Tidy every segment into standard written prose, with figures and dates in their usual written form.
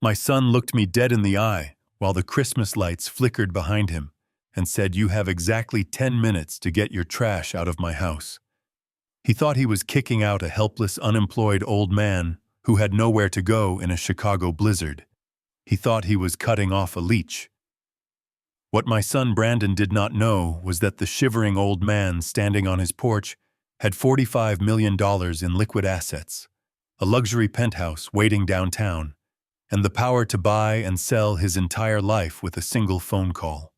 My son looked me dead in the eye while the Christmas lights flickered behind him and said, "You have exactly 10 minutes to get your trash out of my house." He thought he was kicking out a helpless, unemployed old man who had nowhere to go in a Chicago blizzard. He thought he was cutting off a leech. What my son Brandon did not know was that the shivering old man standing on his porch had $45 million in liquid assets, a luxury penthouse waiting downtown, and the power to buy and sell his entire life with a single phone call.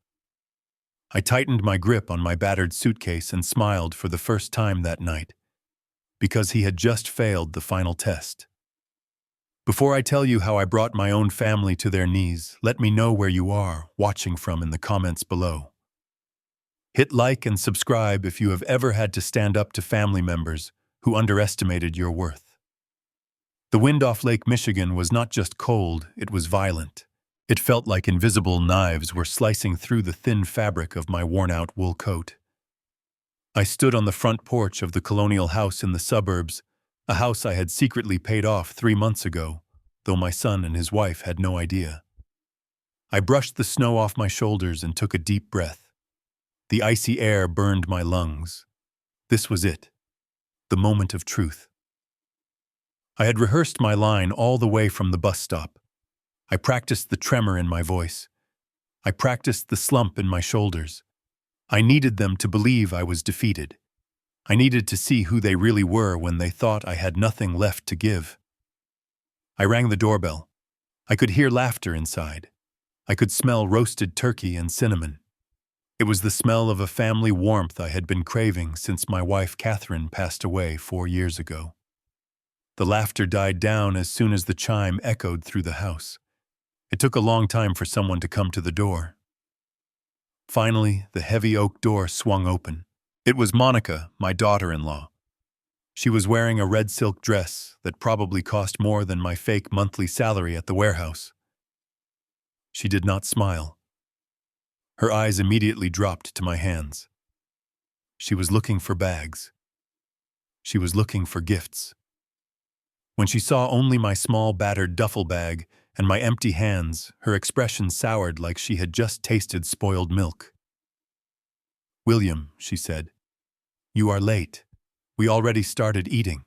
I tightened my grip on my battered suitcase and smiled for the first time that night, because he had just failed the final test. Before I tell you how I brought my own family to their knees, let me know where you are watching from in the comments below. Hit like and subscribe if you have ever had to stand up to family members who underestimated your worth. The wind off Lake Michigan was not just cold, it was violent. It felt like invisible knives were slicing through the thin fabric of my worn-out wool coat. I stood on the front porch of the colonial house in the suburbs, a house I had secretly paid off 3 months ago, though my son and his wife had no idea. I brushed the snow off my shoulders and took a deep breath. The icy air burned my lungs. This was it, the moment of truth. I had rehearsed my line all the way from the bus stop. I practiced the tremor in my voice. I practiced the slump in my shoulders. I needed them to believe I was defeated. I needed to see who they really were when they thought I had nothing left to give. I rang the doorbell. I could hear laughter inside. I could smell roasted turkey and cinnamon. It was the smell of a family warmth I had been craving since my wife Catherine passed away 4 years ago. The laughter died down as soon as the chime echoed through the house. It took a long time for someone to come to the door. Finally, the heavy oak door swung open. It was Monica, my daughter-in-law. She was wearing a red silk dress that probably cost more than my fake monthly salary at the warehouse. She did not smile. Her eyes immediately dropped to my hands. She was looking for bags. She was looking for gifts. When she saw only my small battered duffel bag and my empty hands, her expression soured like she had just tasted spoiled milk. "William," she said, "you are late. We already started eating."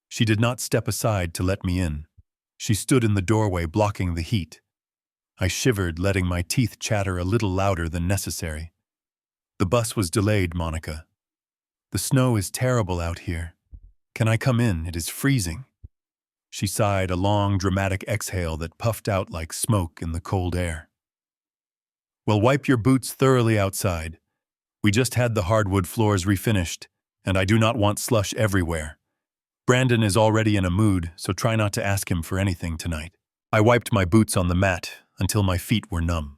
She did not step aside to let me in. She stood in the doorway blocking the heat. I shivered, letting my teeth chatter a little louder than necessary. "The bus was delayed, Monica. The snow is terrible out here. Can I come in? It is freezing." She sighed, a long, dramatic exhale that puffed out like smoke in the cold air. "Well, wipe your boots thoroughly outside. We just had the hardwood floors refinished, and I do not want slush everywhere. Brandon is already in a mood, so try not to ask him for anything tonight." I wiped my boots on the mat until my feet were numb.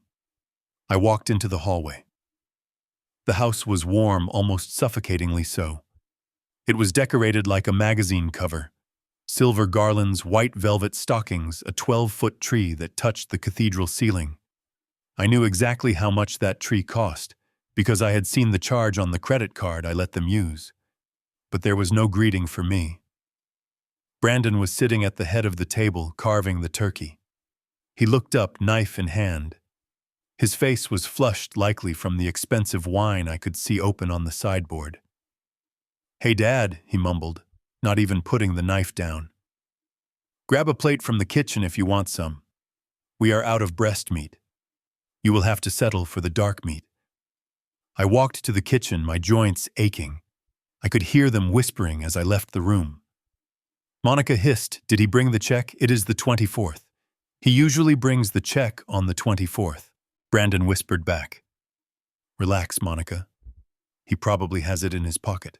I walked into the hallway. The house was warm, almost suffocatingly so. It was decorated like a magazine cover. Silver garlands, white velvet stockings, a 12-foot tree that touched the cathedral ceiling. I knew exactly how much that tree cost, because I had seen the charge on the credit card I let them use. But there was no greeting for me. Brandon was sitting at the head of the table, carving the turkey. He looked up, knife in hand. His face was flushed, likely from the expensive wine I could see open on the sideboard. "Hey, Dad," he mumbled, not even putting the knife down. "Grab a plate from the kitchen if you want some. We are out of breast meat. You will have to settle for the dark meat." I walked to the kitchen, my joints aching. I could hear them whispering as I left the room. Monica hissed, "Did he bring the check? It is the 24th. He usually brings the check on the 24th. Brandon whispered back. "Relax, Monica. He probably has it in his pocket.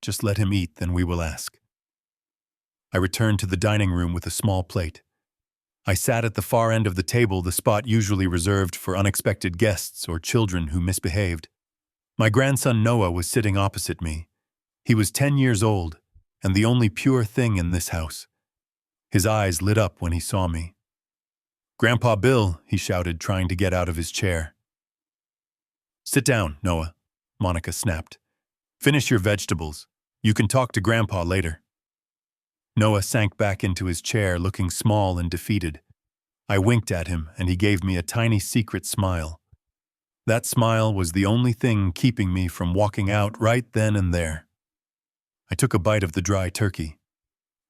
Just let him eat, then we will ask." I returned to the dining room with a small plate. I sat at the far end of the table, the spot usually reserved for unexpected guests or children who misbehaved. My grandson Noah was sitting opposite me. He was 10 years old, and the only pure thing in this house. His eyes lit up when he saw me. "Grandpa Bill," he shouted, trying to get out of his chair. "Sit down, Noah," Monica snapped. "Finish your vegetables. You can talk to Grandpa later." Noah sank back into his chair, looking small and defeated. I winked at him, and he gave me a tiny secret smile. That smile was the only thing keeping me from walking out right then and there. I took a bite of the dry turkey.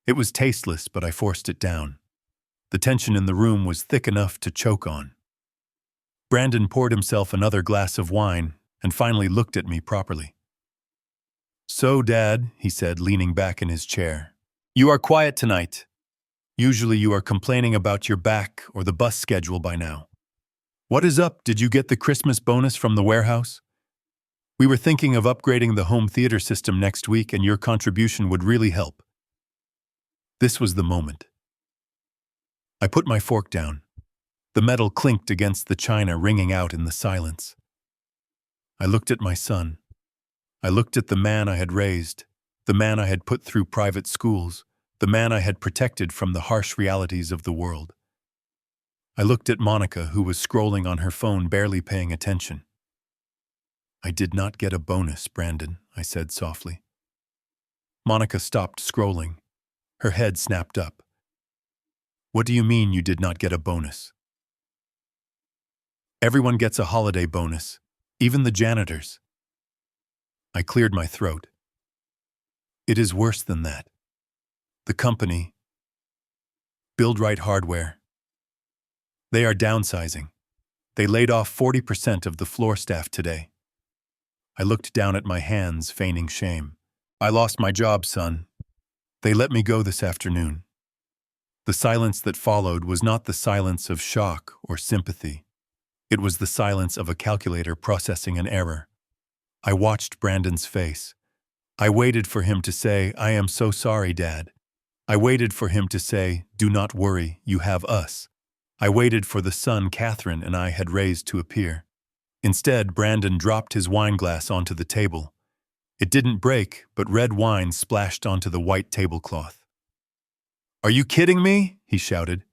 It was tasteless, but I forced it down. The tension in the room was thick enough to choke on. Brandon poured himself another glass of wine and finally looked at me properly. "So, Dad," he said, leaning back in his chair, "you are quiet tonight. Usually you are complaining about your back or the bus schedule by now. What is up? Did you get the Christmas bonus from the warehouse? We were thinking of upgrading the home theater system next week, and your contribution would really help." This was the moment. I put my fork down. The metal clinked against the china, ringing out in the silence. I looked at my son. I looked at the man I had raised, the man I had put through private schools, the man I had protected from the harsh realities of the world. I looked at Monica, who was scrolling on her phone, barely paying attention. "I did not get a bonus, Brandon," I said softly. Monica stopped scrolling. Her head snapped up. "What do you mean you did not get a bonus?" "Everyone gets a holiday bonus, even the janitors." I cleared my throat. "It is worse than that. The company, Build Right Hardware, they are downsizing. They laid off 40% of the floor staff today." I looked down at my hands, feigning shame. "I lost my job, son. They let me go this afternoon." The silence that followed was not the silence of shock or sympathy. It was the silence of a calculator processing an error. I watched Brandon's face. I waited for him to say, "I am so sorry, Dad." I waited for him to say, "Do not worry, you have us." I waited for the son Catherine and I had raised to appear. Instead, Brandon dropped his wineglass onto the table. It didn't break, but red wine splashed onto the white tablecloth. "Are you kidding me?" he shouted.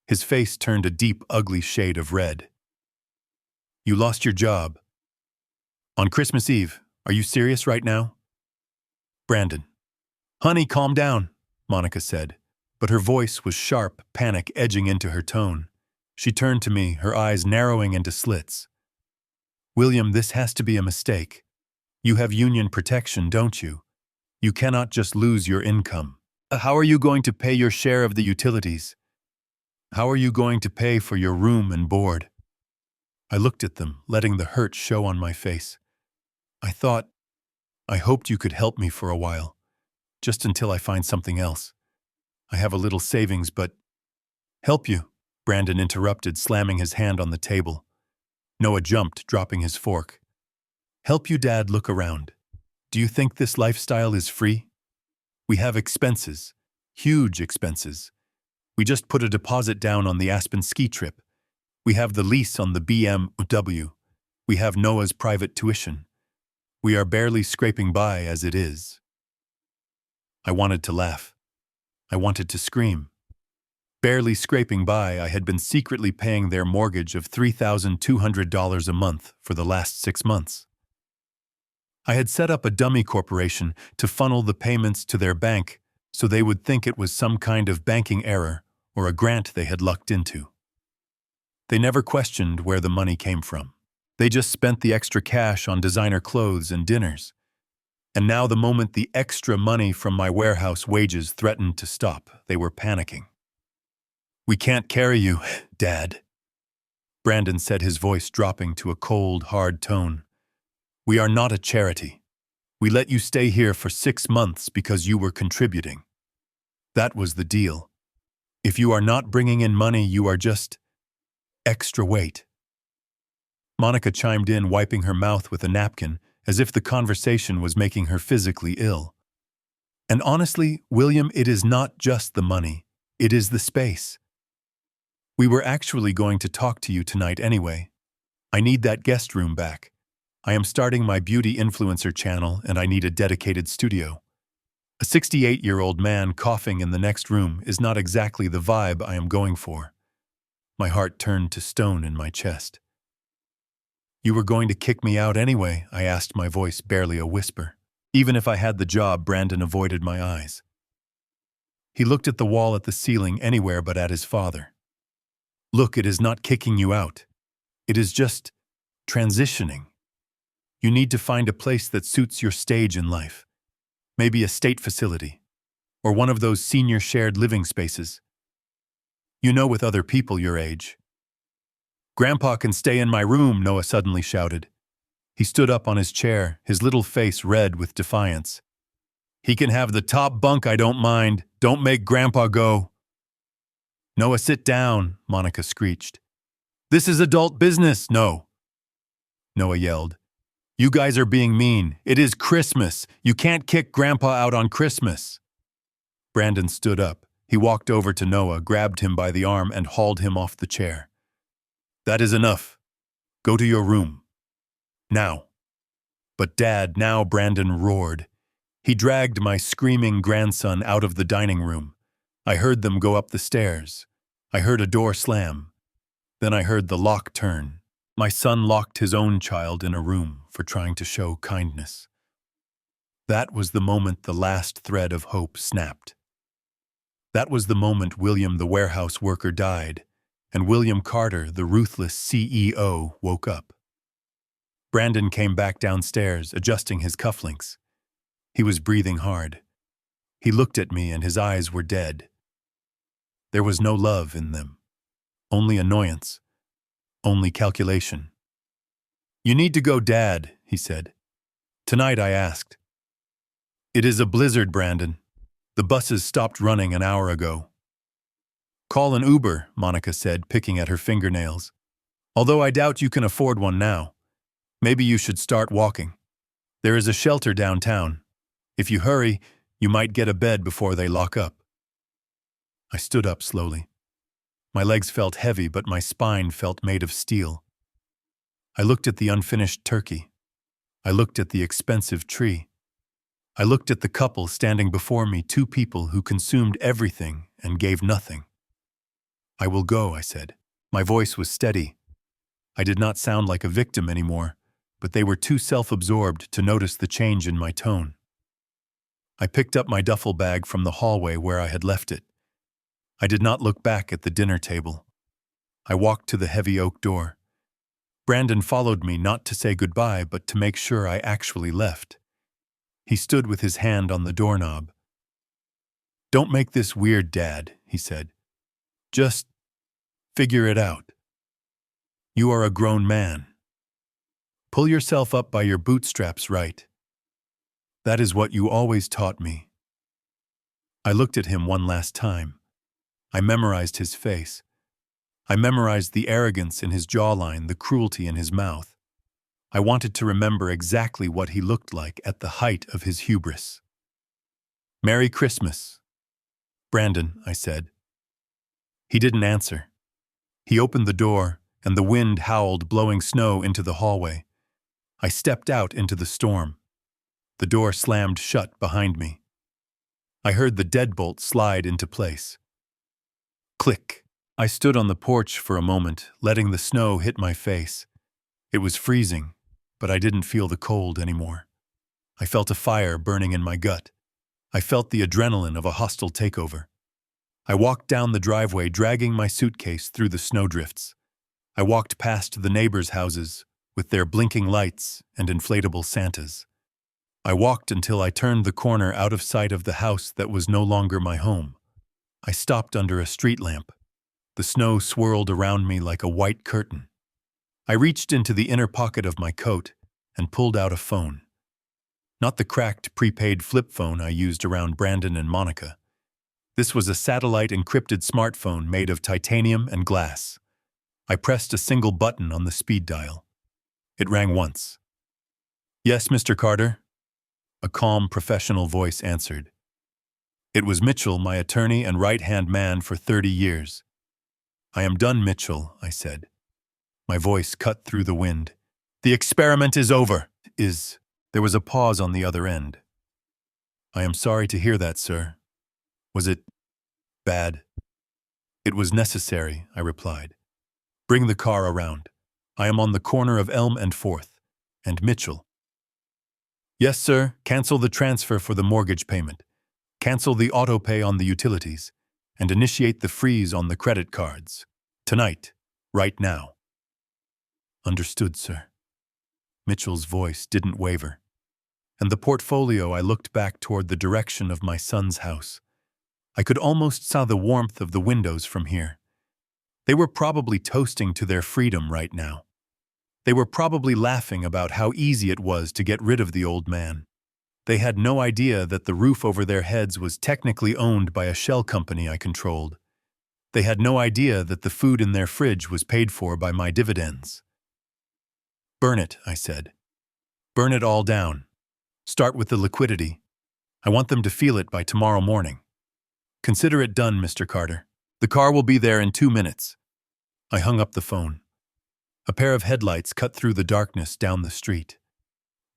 His face turned a deep, ugly shade of red. "You lost your job. On Christmas Eve. Are you serious right now?" Brandon. "Honey, calm down," Monica said, but her voice was sharp, panic edging into her tone. She turned to me, her eyes narrowing into slits. "William, this has to be a mistake. You have union protection, don't you? You cannot just lose your income. How are you going to pay your share of the utilities? How are you going to pay for your room and board?" I looked at them, letting the hurt show on my face. I hoped you could help me for a while, just until I find something else. I have a little savings, but—" "Help you," Brandon interrupted, slamming his hand on the table. Noah jumped, dropping his fork. "Help you, Dad, look around. Do you think this lifestyle is free? We have expenses, huge expenses. We just put a deposit down on the Aspen ski trip. We have the lease on the BMW. We have Noah's private tuition. We are barely scraping by as it is." I wanted to laugh. I wanted to scream. Barely scraping by, I had been secretly paying their mortgage of $3,200 a month for the last 6 months. I had set up a dummy corporation to funnel the payments to their bank so they would think it was some kind of banking error or a grant they had lucked into. They never questioned where the money came from. They just spent the extra cash on designer clothes and dinners. And now the moment the extra money from my warehouse wages threatened to stop, they were panicking. "We can't carry you, Dad," Brandon said, his voice dropping to a cold, hard tone. "We are not a charity. We let you stay here for 6 months because you were contributing. That was the deal. If you are not bringing in money, you are just extra weight." Monica chimed in, wiping her mouth with a napkin, as if the conversation was making her physically ill. "And honestly, William, it is not just the money. It is the space. We were actually going to talk to you tonight anyway. I need that guest room back. I am starting my beauty influencer channel and I need a dedicated studio. A 68-year-old man coughing in the next room is not exactly the vibe I am going for." My heart turned to stone in my chest. "You were going to kick me out anyway," I asked, my voice barely a whisper. Even if I had the job, Brandon avoided my eyes. He looked at the wall, at the ceiling, anywhere but at his father. Look, it is not kicking you out. It is just transitioning. You need to find a place that suits your stage in life. Maybe a state facility, or one of those senior shared living spaces. You know, with other people your age. Grandpa can stay in my room, Noah suddenly shouted. He stood up on his chair, his little face red with defiance. He can have the top bunk, I don't mind. Don't make Grandpa go. Noah, sit down, Monica screeched. This is adult business, no. Noah yelled. You guys are being mean. It is Christmas. You can't kick Grandpa out on Christmas. Brandon stood up. He walked over to Noah, grabbed him by the arm, and hauled him off the chair. That is enough. Go to your room. Now. But Dad, now, Brandon roared. He dragged my screaming grandson out of the dining room. I heard them go up the stairs. I heard a door slam. Then I heard the lock turn. My son locked his own child in a room for trying to show kindness. That was the moment the last thread of hope snapped. That was the moment William, the warehouse worker, died, and William Carter, the ruthless CEO, woke up. Brandon came back downstairs, adjusting his cufflinks. He was breathing hard. He looked at me and his eyes were dead. There was no love in them. Only annoyance. Only calculation. You need to go, Dad, he said. Tonight, I asked. It is a blizzard, Brandon. The buses stopped running an hour ago. Call an Uber, Monica said, picking at her fingernails. Although I doubt you can afford one now. Maybe you should start walking. There is a shelter downtown. If you hurry, you might get a bed before they lock up. I stood up slowly. My legs felt heavy, but my spine felt made of steel. I looked at the unfinished turkey. I looked at the expensive tree. I looked at the couple standing before me, two people who consumed everything and gave nothing. I will go, I said. My voice was steady. I did not sound like a victim anymore, but they were too self-absorbed to notice the change in my tone. I picked up my duffel bag from the hallway where I had left it. I did not look back at the dinner table. I walked to the heavy oak door. Brandon followed me, not to say goodbye, but to make sure I actually left. He stood with his hand on the doorknob. Don't make this weird, Dad, he said. Just figure it out. You are a grown man. Pull yourself up by your bootstraps, right? That is what you always taught me. I looked at him one last time. I memorized his face. I memorized the arrogance in his jawline, the cruelty in his mouth. I wanted to remember exactly what he looked like at the height of his hubris. Merry Christmas, Brandon, I said. He didn't answer. He opened the door, and the wind howled, blowing snow into the hallway. I stepped out into the storm. The door slammed shut behind me. I heard the deadbolt slide into place. Click. I stood on the porch for a moment, letting the snow hit my face. It was freezing, but I didn't feel the cold anymore. I felt a fire burning in my gut. I felt the adrenaline of a hostile takeover. I walked down the driveway, dragging my suitcase through the snowdrifts. I walked past the neighbors' houses, with their blinking lights and inflatable Santas. I walked until I turned the corner out of sight of the house that was no longer my home. I stopped under a street lamp. The snow swirled around me like a white curtain. I reached into the inner pocket of my coat and pulled out a phone. Not the cracked prepaid flip phone I used around Brandon and Monica. This was a satellite-encrypted smartphone made of titanium and glass. I pressed a single button on the speed dial. It rang once. Yes, Mr. Carter? A calm, professional voice answered. It was Mitchell, my attorney and right-hand man for 30 years. I am done, Mitchell, I said. My voice cut through the wind. The experiment is over. There was a pause on the other end. I am sorry to hear that, sir. Was it bad? It was necessary, I replied. Bring the car around. I am on the corner of Elm and 4th. And Mitchell. Yes, sir. Cancel the transfer for the mortgage payment. Cancel the autopay on the utilities, and initiate the freeze on the credit cards. Tonight, right now. Understood, sir. Mitchell's voice didn't waver. And the portfolio, I looked back toward the direction of my son's house. I could almost saw the warmth of the windows from here. They were probably toasting to their freedom right now. They were probably laughing about how easy it was to get rid of the old man. They had no idea that the roof over their heads was technically owned by a shell company I controlled. They had no idea that the food in their fridge was paid for by my dividends. Burn it, I said. Burn it all down. Start with the liquidity. I want them to feel it by tomorrow morning. Consider it done, Mr. Carter. The car will be there in 2 minutes. I hung up the phone. A pair of headlights cut through the darkness down the street.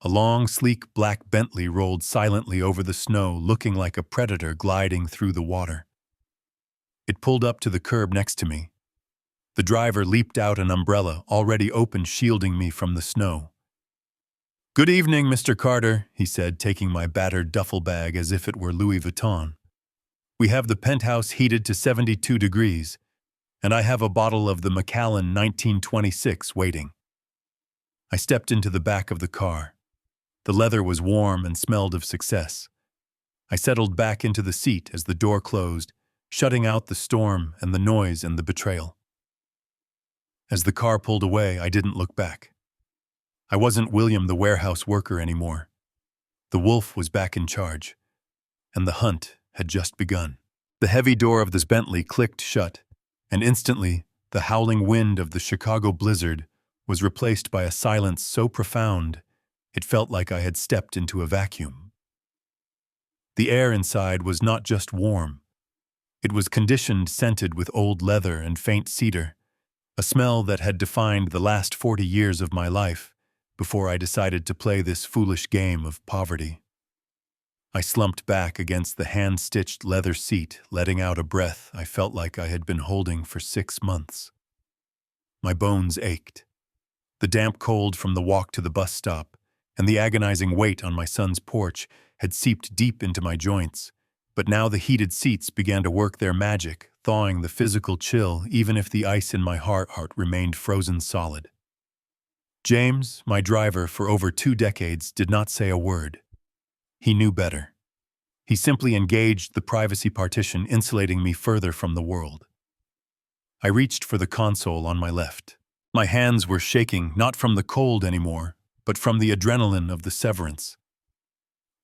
A long, sleek black Bentley rolled silently over the snow, looking like a predator gliding through the water. It pulled up to the curb next to me. The driver leaped out an umbrella, already open, shielding me from the snow. "Good evening, Mr. Carter," he said, taking my battered duffel bag as if it were Louis Vuitton. "We have the penthouse heated to 72 degrees, and I have a bottle of the Macallan 1926 waiting." I stepped into the back of the car. The leather was warm and smelled of success. I settled back into the seat as the door closed, shutting out the storm and the noise and the betrayal. As the car pulled away, I didn't look back. I wasn't William the warehouse worker anymore. The wolf was back in charge, and the hunt had just begun. The heavy door of this Bentley clicked shut, and instantly the howling wind of the Chicago blizzard was replaced by a silence so profound it felt like I had stepped into a vacuum. The air inside was not just warm. It was conditioned, scented with old leather and faint cedar, a smell that had defined the last 40 years of my life before I decided to play this foolish game of poverty. I slumped back against the hand-stitched leather seat, letting out a breath I felt like I had been holding for 6 months. My bones ached. The damp cold from the walk to the bus stop and the agonizing weight on my son's porch had seeped deep into my joints, but now the heated seats began to work their magic, thawing the physical chill even if the ice in my heart remained frozen solid. James, my driver for over 2 decades, did not say a word. He knew better. He simply engaged the privacy partition, insulating me further from the world. I reached for the console on my left. My hands were shaking, not from the cold anymore, but from the adrenaline of the severance.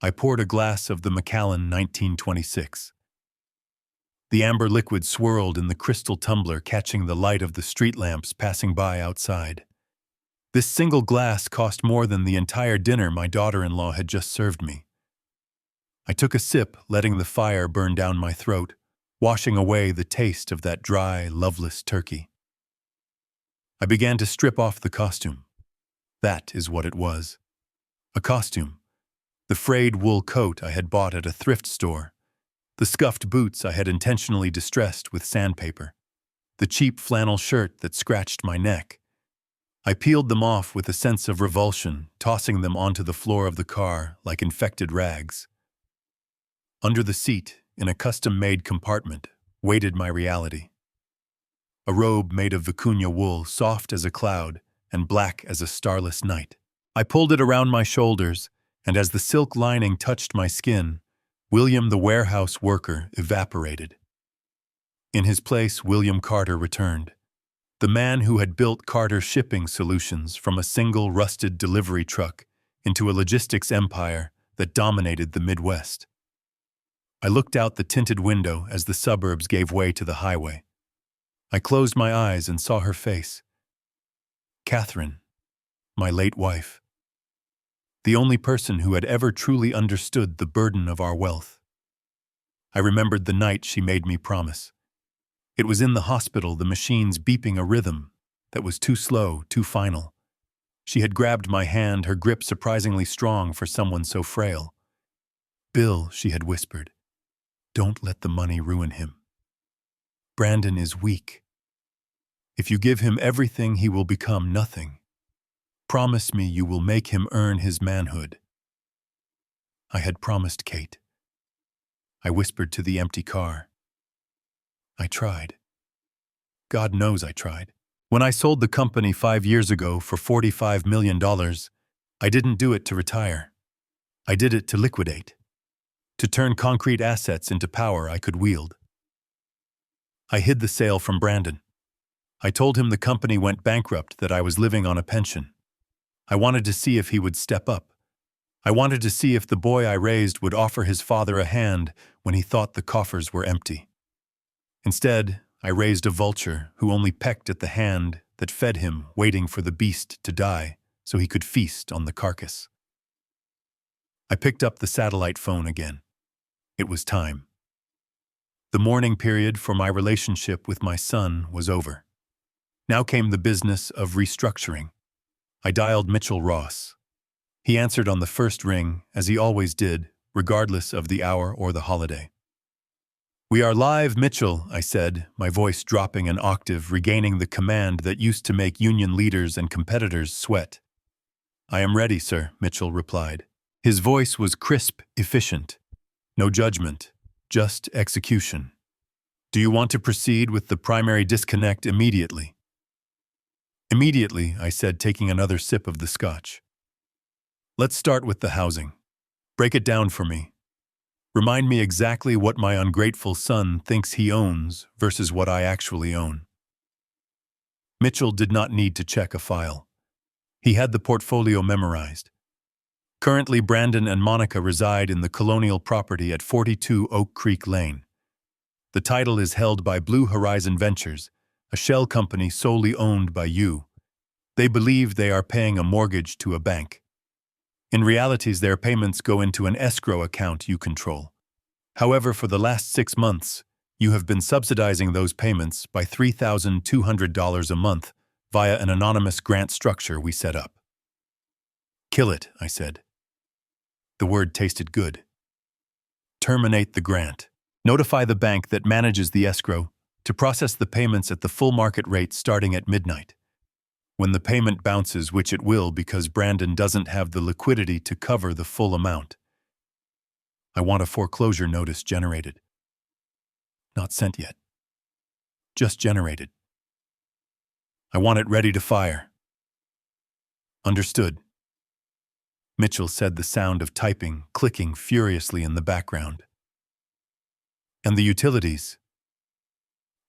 I poured a glass of the Macallan 1926. The amber liquid swirled in the crystal tumbler, catching the light of the street lamps passing by outside. This single glass cost more than the entire dinner my daughter-in-law had just served me. I took a sip, letting the fire burn down my throat, washing away the taste of that dry, loveless turkey. I began to strip off the costume. That is what it was. A costume. The frayed wool coat I had bought at a thrift store. The scuffed boots I had intentionally distressed with sandpaper. The cheap flannel shirt that scratched my neck. I peeled them off with a sense of revulsion, tossing them onto the floor of the car like infected rags. Under the seat, in a custom-made compartment, waited my reality. A robe made of vicuña wool, soft as a cloud and black as a starless night. I pulled it around my shoulders, and as the silk lining touched my skin, William the warehouse worker evaporated. In his place, William Carter returned. The man who had built Carter Shipping Solutions from a single rusted delivery truck into a logistics empire that dominated the Midwest. I looked out the tinted window as the suburbs gave way to the highway. I closed my eyes and saw her face. Catherine, my late wife. The only person who had ever truly understood the burden of our wealth. I remembered the night she made me promise. It was in the hospital, the machines beeping a rhythm that was too slow, too final. She had grabbed my hand, her grip surprisingly strong for someone so frail. "Bill," she had whispered, "don't let the money ruin him. Brandon is weak. If you give him everything, he will become nothing. Promise me you will make him earn his manhood." I had promised Kate. I whispered to the empty car. I tried. God knows I tried. When I sold the company 5 years ago for $45 million, I didn't do it to retire. I did it to liquidate. To turn concrete assets into power I could wield. I hid the sale from Brandon. I told him the company went bankrupt, that I was living on a pension. I wanted to see if he would step up. I wanted to see if the boy I raised would offer his father a hand when he thought the coffers were empty. Instead, I raised a vulture who only pecked at the hand that fed him, waiting for the beast to die so he could feast on the carcass. I picked up the satellite phone again. It was time. The mourning period for my relationship with my son was over. Now came the business of restructuring. I dialed Mitchell Ross. He answered on the first ring, as he always did, regardless of the hour or the holiday. "We are live, Mitchell," I said, my voice dropping an octave, regaining the command that used to make union leaders and competitors sweat. "I am ready, sir," Mitchell replied. His voice was crisp, efficient. No judgment, just execution. "Do you want to proceed with the primary disconnect immediately?" "Immediately," I said, taking another sip of the scotch. "Let's start with the housing. Break it down for me. Remind me exactly what my ungrateful son thinks he owns versus what I actually own." Mitchell did not need to check a file. He had the portfolio memorized. Currently, Brandon and Monica reside in the colonial property at 42 Oak Creek Lane. The title is held by Blue Horizon Ventures, a shell company solely owned by you. They believe they are paying a mortgage to a bank. In reality, their payments go into an escrow account you control. However, for the last 6 months, you have been subsidizing those payments by $3,200 a month via an anonymous grant structure we set up. "Kill it," I said. The word tasted good. "Terminate the grant. Notify the bank that manages the escrow to process the payments at the full market rate starting at midnight. When the payment bounces, which it will because Brandon doesn't have the liquidity to cover the full amount, I want a foreclosure notice generated. Not sent yet. Just generated. I want it ready to fire." "Understood." Mitchell said, the sound of typing clicking furiously in the background. "And the utilities?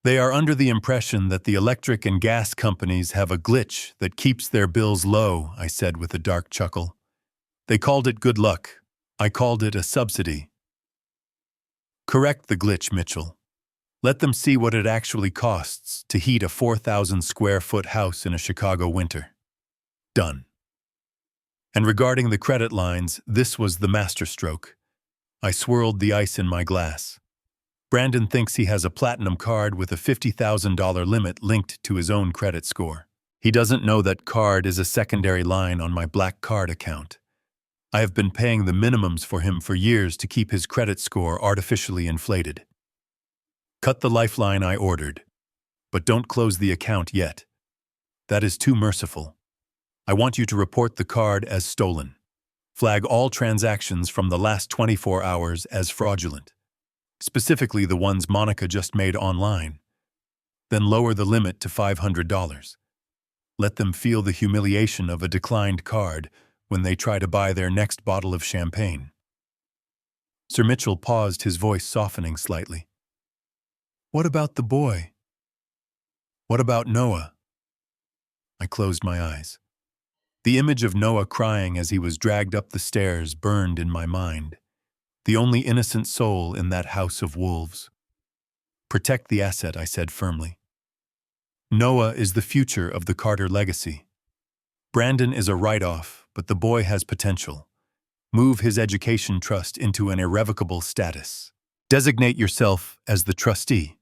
They are under the impression that the electric and gas companies have a glitch that keeps their bills low," I said with a dark chuckle. "They called it good luck. I called it a subsidy." "Correct the glitch, Mitchell. Let them see what it actually costs to heat a 4,000 square foot house in a Chicago winter." Done. And regarding the credit lines, this was the masterstroke. I swirled the ice in my glass. Brandon thinks he has a platinum card with a $50,000 limit linked to his own credit score. He doesn't know that card is a secondary line on my black card account. I have been paying the minimums for him for years to keep his credit score artificially inflated. Cut the lifeline I ordered, but don't close the account yet. That is too merciful. I want you to report the card as stolen. Flag all transactions from the last 24 hours as fraudulent, specifically the ones Monica just made online. Then lower the limit to $500. Let them feel the humiliation of a declined card when they try to buy their next bottle of champagne. Sir Mitchell paused, his voice softening slightly. "What about the boy? What about Noah?" I closed my eyes. The image of Noah crying as he was dragged up the stairs burned in my mind. The only innocent soul in that house of wolves. "Protect the asset," I said firmly. "Noah is the future of the Carter legacy. Brandon is a write-off, but the boy has potential. Move his education trust into an irrevocable status. Designate yourself as the trustee.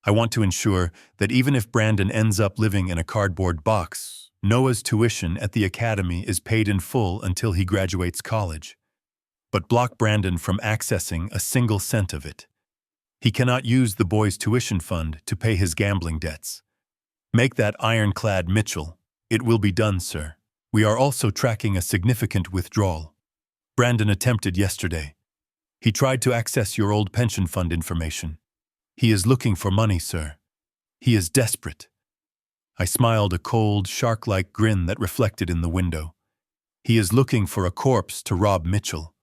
I want to ensure that even if Brandon ends up living in a cardboard box, Noah's tuition at the academy is paid in full until he graduates college. But block Brandon from accessing a single cent of it. He cannot use the boy's tuition fund to pay his gambling debts. Make that ironclad, Mitchell. It will be done, sir. We are also tracking a significant withdrawal. Brandon attempted yesterday. He tried to access your old pension fund information. He is looking for money, sir. He is desperate. I smiled a cold, shark-like grin that reflected in the window. He is looking for a corpse to rob Mitchell.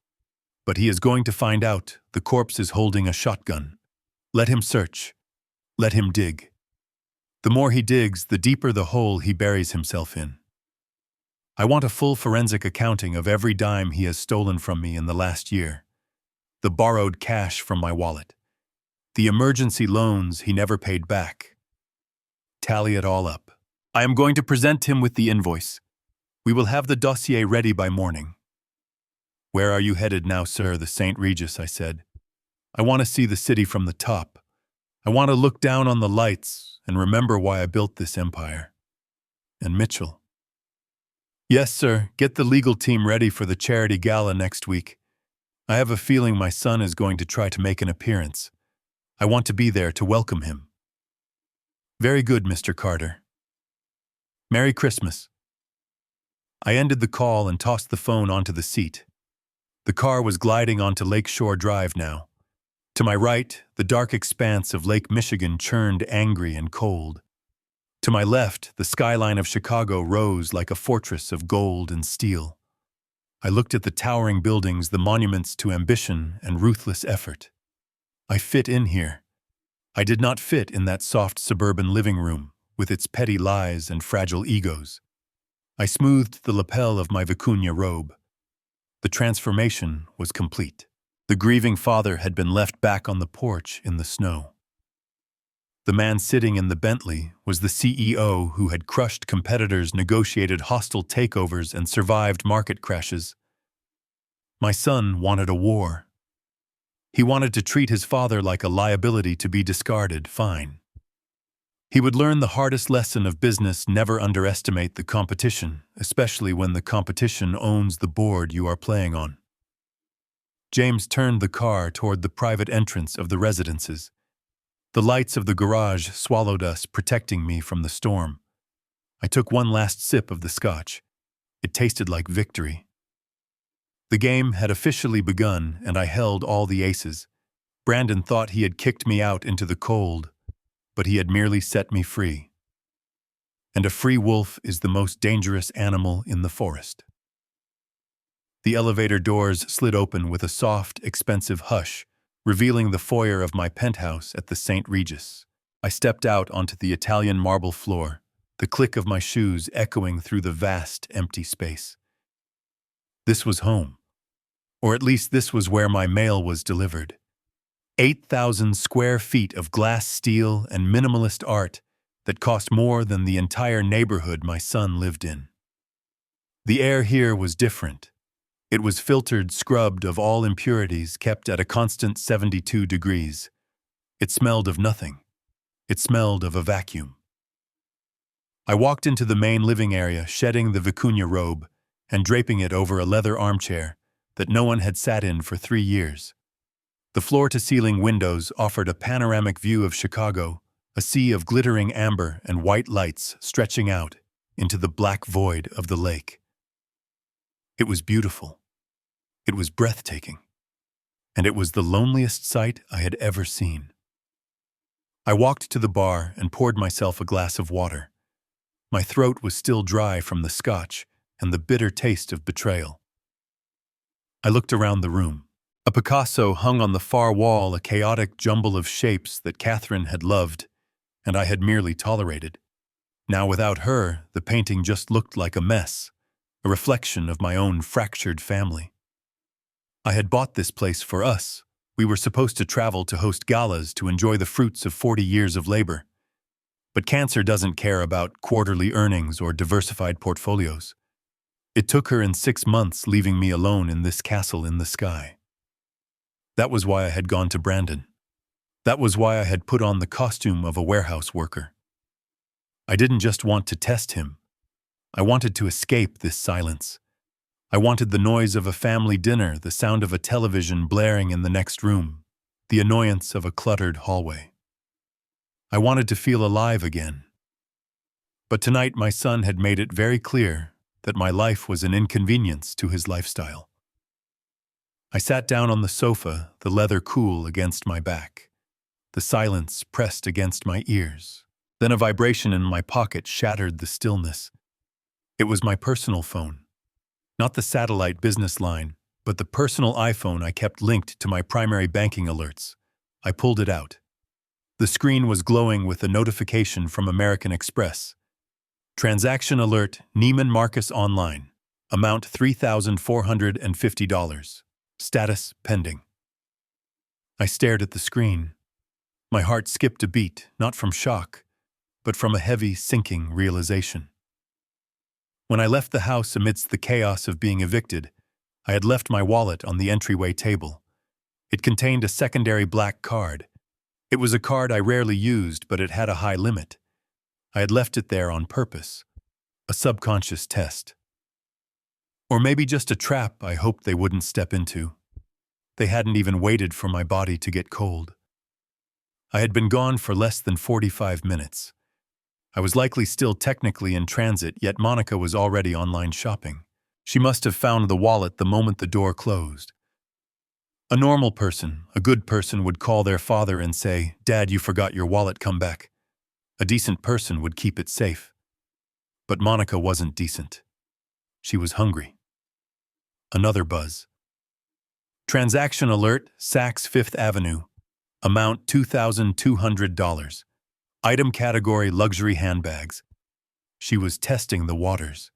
But he is going to find out the corpse is holding a shotgun. Let him search. Let him dig. The more he digs, the deeper the hole he buries himself in. I want a full forensic accounting of every dime he has stolen from me in the last year. The borrowed cash from my wallet. The emergency loans he never paid back. Tally it all up. I am going to present him with the invoice. We will have the dossier ready by morning. Where are you headed now, sir? The St. Regis, I said. I want to see the city from the top. I want to look down on the lights and remember why I built this empire. And Mitchell. Yes, sir. Get the legal team ready for the charity gala next week. I have a feeling my son is going to try to make an appearance. I want to be there to welcome him. Very good, Mr. Carter. Merry Christmas. I ended the call and tossed the phone onto the seat. The car was gliding onto Lakeshore Drive now. To my right, the dark expanse of Lake Michigan churned angry and cold. To my left, the skyline of Chicago rose like a fortress of gold and steel. I looked at the towering buildings, the monuments to ambition and ruthless effort. I fit in here. I did not fit in that soft suburban living room with its petty lies and fragile egos. I smoothed the lapel of my vicuña robe. The transformation was complete. The grieving father had been left back on the porch in the snow. The man sitting in the Bentley was the CEO who had crushed competitors, negotiated hostile takeovers, and survived market crashes. My son wanted a war. He wanted to treat his father like a liability to be discarded, fine. He would learn the hardest lesson of business: never underestimate the competition, especially when the competition owns the board you are playing on. James turned the car toward the private entrance of the residences. The lights of the garage swallowed us, protecting me from the storm. I took one last sip of the scotch. It tasted like victory. The game had officially begun, and I held all the aces. Brandon thought he had kicked me out into the cold, but he had merely set me free. And a free wolf is the most dangerous animal in the forest. The elevator doors slid open with a soft, expensive hush, revealing the foyer of my penthouse at the St. Regis. I stepped out onto the Italian marble floor, the click of my shoes echoing through the vast, empty space. This was home. Or at least this was where my mail was delivered. 8,000 square feet of glass, steel, and minimalist art that cost more than the entire neighborhood my son lived in. The air here was different. It was filtered, scrubbed of all impurities, kept at a constant 72 degrees. It smelled of nothing. It smelled of a vacuum. I walked into the main living area, shedding the vicuña robe and draping it over a leather armchair that no one had sat in for 3 years. The floor-to-ceiling windows offered a panoramic view of Chicago, a sea of glittering amber and white lights stretching out into the black void of the lake. It was beautiful. It was breathtaking. And it was the loneliest sight I had ever seen. I walked to the bar and poured myself a glass of water. My throat was still dry from the scotch and the bitter taste of betrayal. I looked around the room. A Picasso hung on the far wall, a chaotic jumble of shapes that Catherine had loved, and I had merely tolerated. Now without her, the painting just looked like a mess, a reflection of my own fractured family. I had bought this place for us. We were supposed to travel to host galas to enjoy the fruits of 40 years of labor. But cancer doesn't care about quarterly earnings or diversified portfolios. It took her in 6 months, leaving me alone in this castle in the sky. That was why I had gone to Brandon. That was why I had put on the costume of a warehouse worker. I didn't just want to test him. I wanted to escape this silence. I wanted the noise of a family dinner, the sound of a television blaring in the next room, the annoyance of a cluttered hallway. I wanted to feel alive again. But tonight my son had made it very clear that my life was an inconvenience to his lifestyle. I sat down on the sofa, the leather cool against my back. The silence pressed against my ears. Then a vibration in my pocket shattered the stillness. It was my personal phone. Not the satellite business line, but the personal iPhone I kept linked to my primary banking alerts. I pulled it out. The screen was glowing with a notification from American Express. Transaction alert, Neiman Marcus Online. Amount $3,450. Status pending. I stared at the screen. My heart skipped a beat, not from shock, but from a heavy, sinking realization. When I left the house amidst the chaos of being evicted, I had left my wallet on the entryway table. It contained a secondary black card. It was a card I rarely used, but it had a high limit. I had left it there on purpose. A subconscious test. Or maybe just a trap I hoped they wouldn't step into. They hadn't even waited for my body to get cold. I had been gone for less than 45 minutes. I was likely still technically in transit, yet Monica was already online shopping. She must have found the wallet the moment the door closed. A normal person, a good person, would call their father and say, "Dad, you forgot your wallet, come back." A decent person would keep it safe. But Monica wasn't decent. She was hungry. Another buzz. Transaction alert, Saks Fifth Avenue. Amount $2,200. Item category, luxury handbags. She was testing the waters.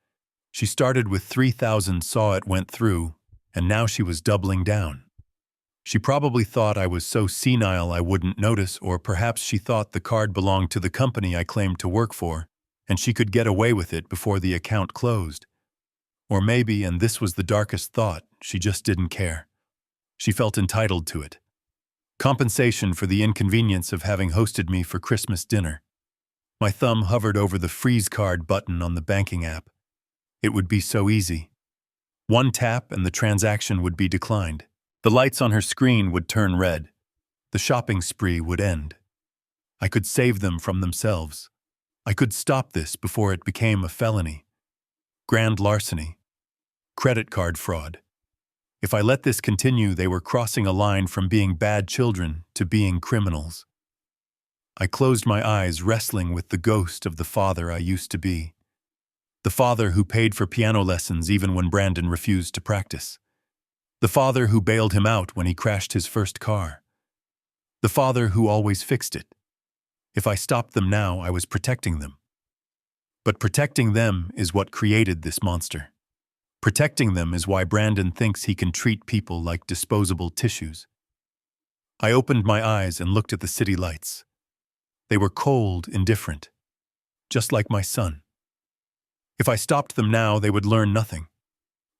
She started with 3,000, saw it went through, and now she was doubling down. She probably thought I was so senile I wouldn't notice, or perhaps she thought the card belonged to the company I claimed to work for, and she could get away with it before the account closed. Or maybe, and this was the darkest thought, she just didn't care. She felt entitled to it. Compensation for the inconvenience of having hosted me for Christmas dinner. My thumb hovered over the freeze card button on the banking app. It would be so easy. One tap and the transaction would be declined. The lights on her screen would turn red. The shopping spree would end. I could save them from themselves. I could stop this before it became a felony. Grand larceny. Credit card fraud. If I let this continue, they were crossing a line from being bad children to being criminals. I closed my eyes, wrestling with the ghost of the father I used to be. The father who paid for piano lessons even when Brandon refused to practice. The father who bailed him out when he crashed his first car. The father who always fixed it. If I stopped them now, I was protecting them. But protecting them is what created this monster. Protecting them is why Brandon thinks he can treat people like disposable tissues. I opened my eyes and looked at the city lights. They were cold, indifferent, just like my son. If I stopped them now, they would learn nothing.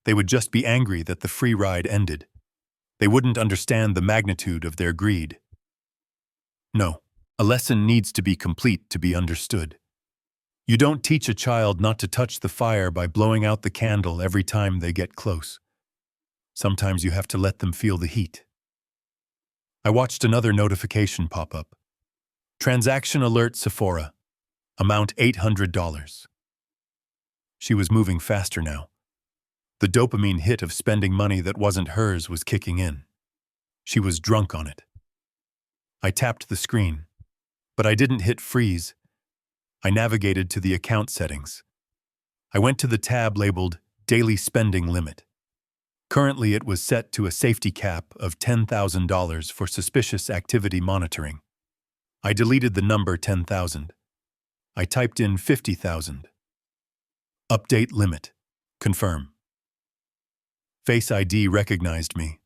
They would just be angry that the free ride ended. They wouldn't understand the magnitude of their greed. No, a lesson needs to be complete to be understood. You don't teach a child not to touch the fire by blowing out the candle every time they get close. Sometimes you have to let them feel the heat. I watched another notification pop up. Transaction alert, Sephora. Amount $800. She was moving faster now. The dopamine hit of spending money that wasn't hers was kicking in. She was drunk on it. I tapped the screen, but I didn't hit freeze. I navigated to the account settings. I went to the tab labeled Daily Spending Limit. Currently, it was set to a safety cap of $10,000 for suspicious activity monitoring. I deleted the number 10,000. I typed in 50,000. Update limit. Confirm. Face ID recognized me.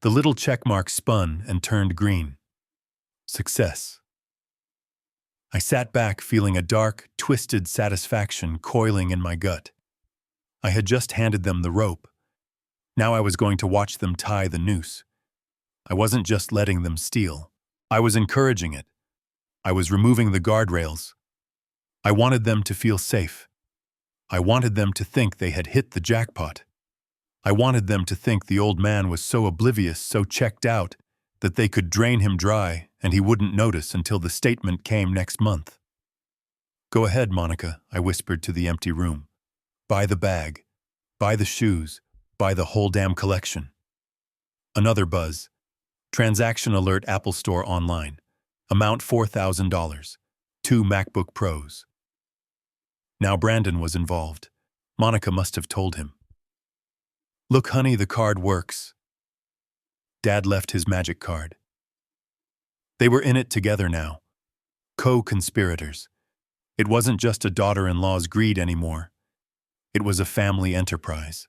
The little checkmark spun and turned green. Success. I sat back, feeling a dark, twisted satisfaction coiling in my gut. I had just handed them the rope. Now I was going to watch them tie the noose. I wasn't just letting them steal. I was encouraging it. I was removing the guardrails. I wanted them to feel safe. I wanted them to think they had hit the jackpot. I wanted them to think the old man was so oblivious, so checked out, that they could drain him dry and he wouldn't notice until the statement came next month. Go ahead, Monica, I whispered to the empty room. Buy the bag. Buy the shoes. Buy the whole damn collection. Another buzz. Transaction alert Apple Store online. Amount $4,000. 2 MacBook Pros. Now Brandon was involved. Monica must have told him. Look, honey, the card works. Dad left his magic card. They were in it together now. Co-conspirators. It wasn't just a daughter-in-law's greed anymore. It was a family enterprise.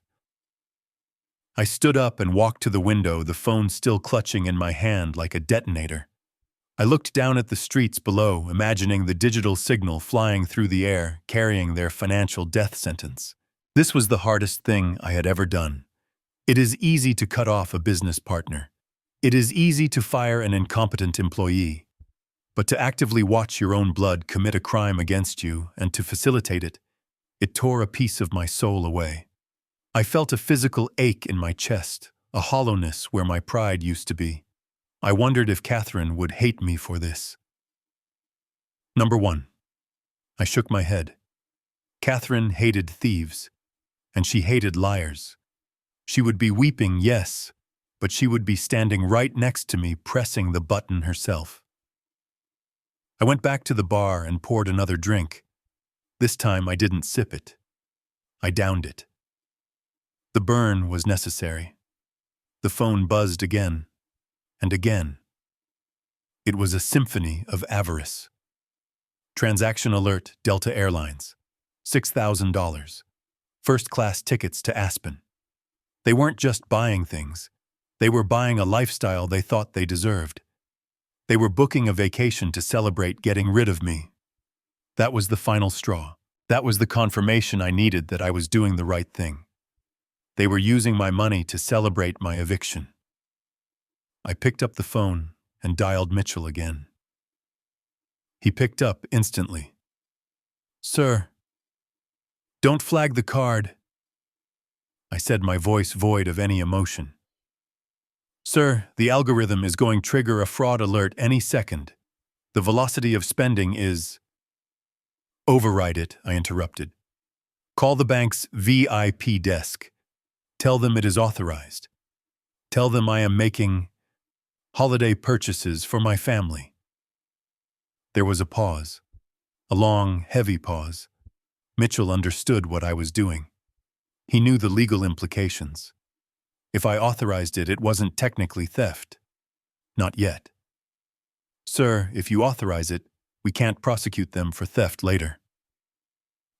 I stood up and walked to the window, the phone still clutching in my hand like a detonator. I looked down at the streets below, imagining the digital signal flying through the air, carrying their financial death sentence. This was the hardest thing I had ever done. It is easy to cut off a business partner. It is easy to fire an incompetent employee. But to actively watch your own blood commit a crime against you and to facilitate it, it tore a piece of my soul away. I felt a physical ache in my chest, a hollowness where my pride used to be. I wondered if Catherine would hate me for this. Number 1. I shook my head. Catherine hated thieves, and she hated liars. She would be weeping, yes, but she would be standing right next to me, pressing the button herself. I went back to the bar and poured another drink. This time I didn't sip it. I downed it. The burn was necessary. The phone buzzed again. And again. It was a symphony of avarice. Transaction alert, Delta Airlines. $6,000. First-class tickets to Aspen. They weren't just buying things. They were buying a lifestyle they thought they deserved. They were booking a vacation to celebrate getting rid of me. That was the final straw. That was the confirmation I needed that I was doing the right thing. They were using my money to celebrate my eviction. I picked up the phone and dialed Mitchell again. He picked up instantly. Sir, don't flag the card, I said, my voice void of any emotion. Sir, the algorithm is going to trigger a fraud alert any second. The velocity of spending is... Override it, I interrupted. Call the bank's VIP desk. Tell them it is authorized. Tell them I am making holiday purchases for my family. There was a pause. A long, heavy pause. Mitchell understood what I was doing. He knew the legal implications. If I authorized it, it wasn't technically theft. Not yet. Sir, if you authorize it, we can't prosecute them for theft later.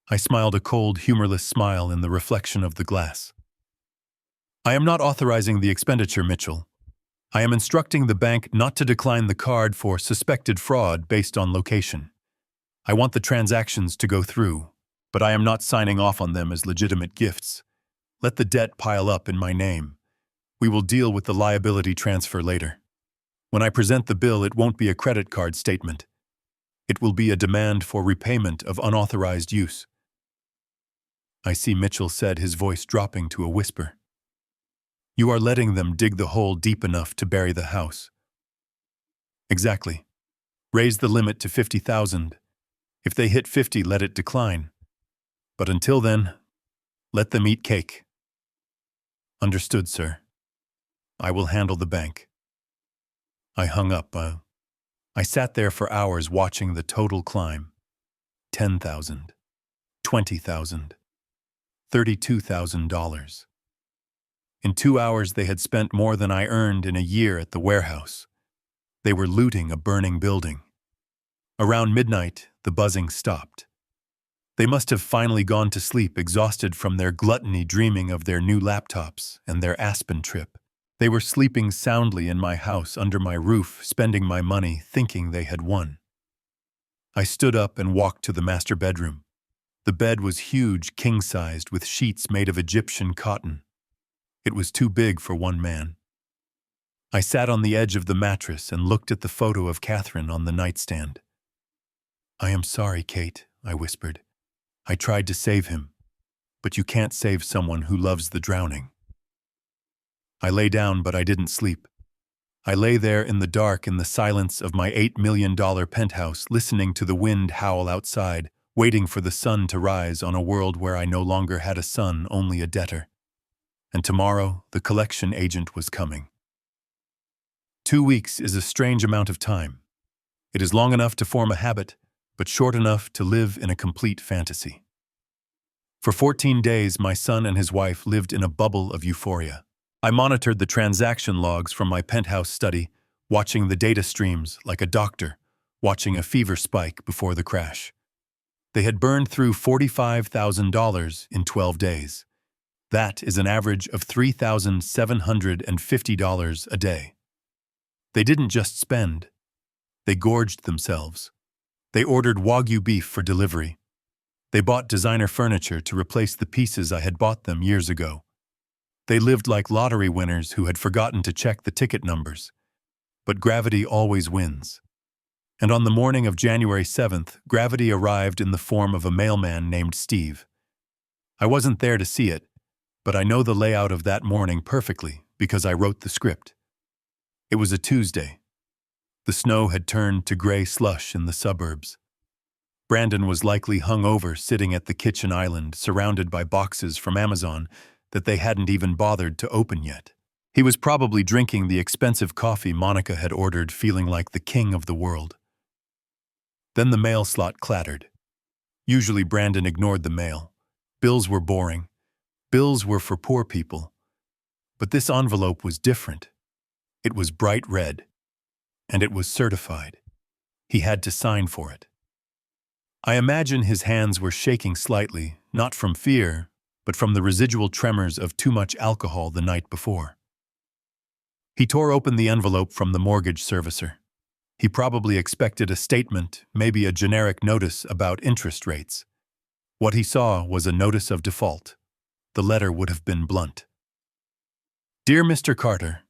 I smiled a cold, humorless smile in the reflection of the glass. I am not authorizing the expenditure, Mitchell. I am instructing the bank not to decline the card for suspected fraud based on location. I want the transactions to go through, but I am not signing off on them as legitimate gifts. Let the debt pile up in my name. We will deal with the liability transfer later. When I present the bill, it won't be a credit card statement. It will be a demand for repayment of unauthorized use. I see, Mitchell said, his voice dropping to a whisper. You are letting them dig the hole deep enough to bury the house. Exactly. Raise the limit to 50,000. If they hit 50, let it decline. But until then, let them eat cake. Understood, sir. I will handle the bank. I hung up. I sat there for hours watching the total climb. 10,000. 20,000. $32,000. In 2 hours, they had spent more than I earned in a year at the warehouse. They were looting a burning building. Around midnight, the buzzing stopped. They must have finally gone to sleep, exhausted from their gluttony, dreaming of their new laptops and their Aspen trip. They were sleeping soundly in my house, under my roof, spending my money, thinking they had won. I stood up and walked to the master bedroom. The bed was huge, king-sized, with sheets made of Egyptian cotton. It was too big for one man. I sat on the edge of the mattress and looked at the photo of Catherine on the nightstand. I am sorry, Kate, I whispered. I tried to save him, but you can't save someone who loves the drowning. I lay down, but I didn't sleep. I lay there in the dark, in the silence of my $8 million penthouse, listening to the wind howl outside, waiting for the sun to rise on a world where I no longer had a son, only a debtor. And tomorrow, the collection agent was coming. 2 weeks is a strange amount of time. It is long enough to form a habit, but short enough to live in a complete fantasy. For 14 days, my son and his wife lived in a bubble of euphoria. I monitored the transaction logs from my penthouse study, watching the data streams like a doctor watching a fever spike before the crash. They had burned through $45,000 in 12 days. That is an average of $3,750 a day. They didn't just spend. They gorged themselves. They ordered Wagyu beef for delivery. They bought designer furniture to replace the pieces I had bought them years ago. They lived like lottery winners who had forgotten to check the ticket numbers. But gravity always wins. And on the morning of January 7th, gravity arrived in the form of a mailman named Steve. I wasn't there to see it, but I know the layout of that morning perfectly because I wrote the script. It was a Tuesday. The snow had turned to gray slush in the suburbs. Brandon was likely hung over sitting at the kitchen island, surrounded by boxes from Amazon that they hadn't even bothered to open yet. He was probably drinking the expensive coffee Monica had ordered, feeling like the king of the world. Then the mail slot clattered. Usually Brandon ignored the mail. Bills were boring. Bills were for poor people. But this envelope was different. It was bright red. And it was certified. He had to sign for it. I imagine his hands were shaking slightly, not from fear, but from the residual tremors of too much alcohol the night before. He tore open the envelope from the mortgage servicer. He probably expected a statement, maybe a generic notice about interest rates. What he saw was a notice of default. The letter would have been blunt. Dear Mr. Carter,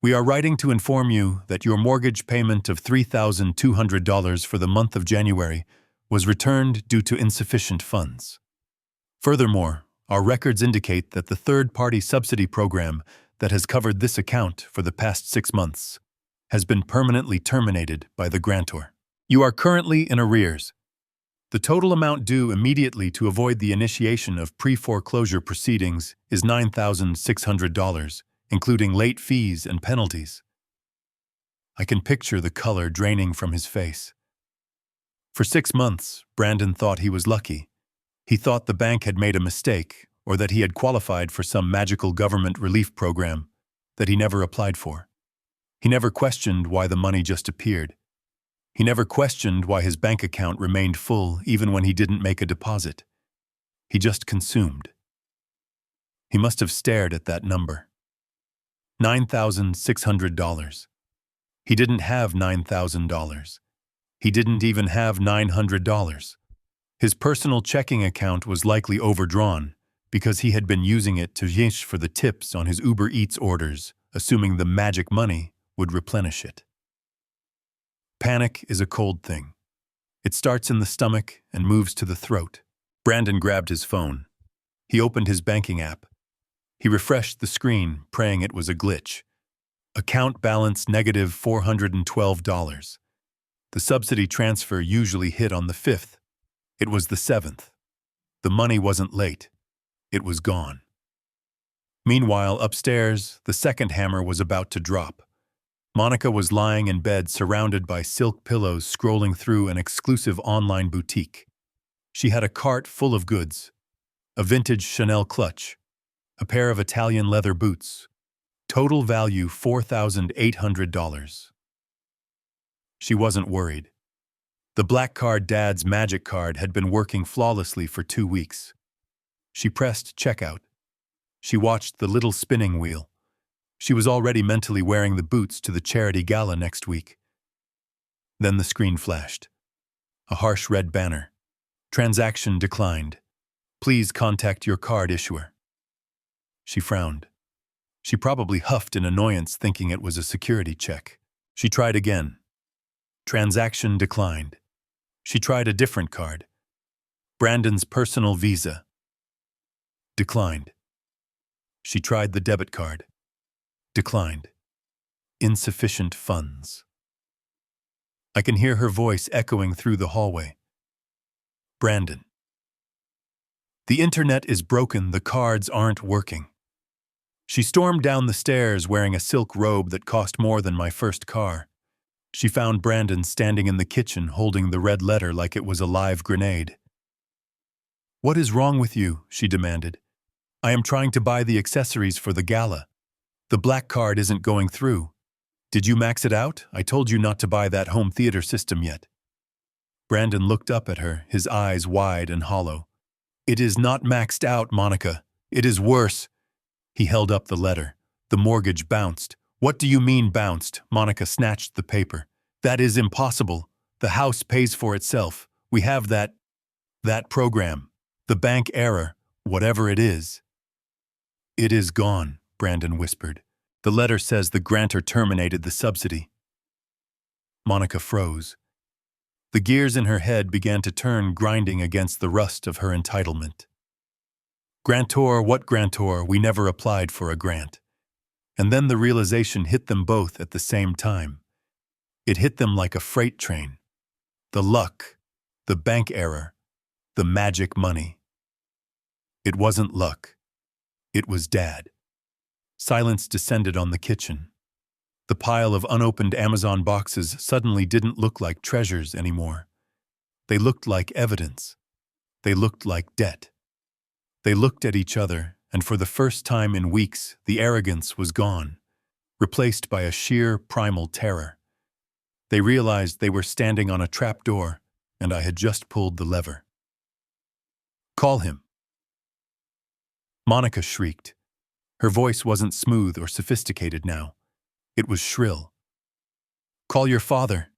we are writing to inform you that your mortgage payment of $3,200 for the month of January was returned due to insufficient funds. Furthermore, our records indicate that the third-party subsidy program that has covered this account for the past 6 months has been permanently terminated by the grantor. You are currently in arrears. The total amount due immediately to avoid the initiation of pre-foreclosure proceedings is $9,600, including late fees and penalties. I can picture the color draining from his face. For 6 months, Brandon thought he was lucky. He thought the bank had made a mistake or that he had qualified for some magical government relief program that he never applied for. He never questioned why the money just appeared. He never questioned why his bank account remained full even when he didn't make a deposit. He just consumed. He must have stared at that number. $9,600. He didn't have $9,000. He didn't even have $900. His personal checking account was likely overdrawn because he had been using it to yish for the tips on his Uber Eats orders, assuming the magic money would replenish it. Panic is a cold thing. It starts in the stomach and moves to the throat. Brandon grabbed his phone. He opened his banking app. He refreshed the screen, praying it was a glitch. Account balance negative $412. The subsidy transfer usually hit on the 5th. It was the 7th. The money wasn't late. It was gone. Meanwhile, upstairs, the second hammer was about to drop. Monica was lying in bed surrounded by silk pillows, scrolling through an exclusive online boutique. She had a cart full of goods, a vintage Chanel clutch, a pair of Italian leather boots. Total value $4,800. She wasn't worried. The black card, Dad's magic card, had been working flawlessly for 2 weeks. She pressed checkout. She watched the little spinning wheel. She was already mentally wearing the boots to the charity gala next week. Then the screen flashed. A harsh red banner. Transaction declined. Please contact your card issuer. She frowned. She probably huffed in annoyance, thinking it was a security check. She tried again. Transaction declined. She tried a different card. Brandon's personal Visa. Declined. She tried the debit card. Declined. Insufficient funds. I can hear her voice echoing through the hallway. Brandon. The internet is broken. The cards aren't working. She stormed down the stairs wearing a silk robe that cost more than my first car. She found Brandon standing in the kitchen holding the red letter like it was a live grenade. "What is wrong with you?" she demanded. "I am trying to buy the accessories for the gala. The black card isn't going through. Did you max it out? I told you not to buy that home theater system yet." Brandon looked up at her, his eyes wide and hollow. "It is not maxed out, Monica. It is worse." He held up the letter. The mortgage bounced. "What do you mean bounced?" Monica snatched the paper. "That is impossible. The house pays for itself. We have that program. The bank error, whatever it is." "It is gone," Brandon whispered. "The letter says the grantor terminated the subsidy." Monica froze. The gears in her head began to turn, grinding against the rust of her entitlement. "Grantor, what grantor? We never applied for a grant." And then the realization hit them both at the same time. It hit them like a freight train. The luck, the bank error, the magic money. It wasn't luck. It was Dad. Silence descended on the kitchen. The pile of unopened Amazon boxes suddenly didn't look like treasures anymore. They looked like evidence. They looked like debt. They looked at each other, and for the first time in weeks, the arrogance was gone, replaced by a sheer, primal terror. They realized they were standing on a trapdoor, and I had just pulled the lever. "Call him." Monica shrieked. Her voice wasn't smooth or sophisticated now. It was shrill. "Call your father.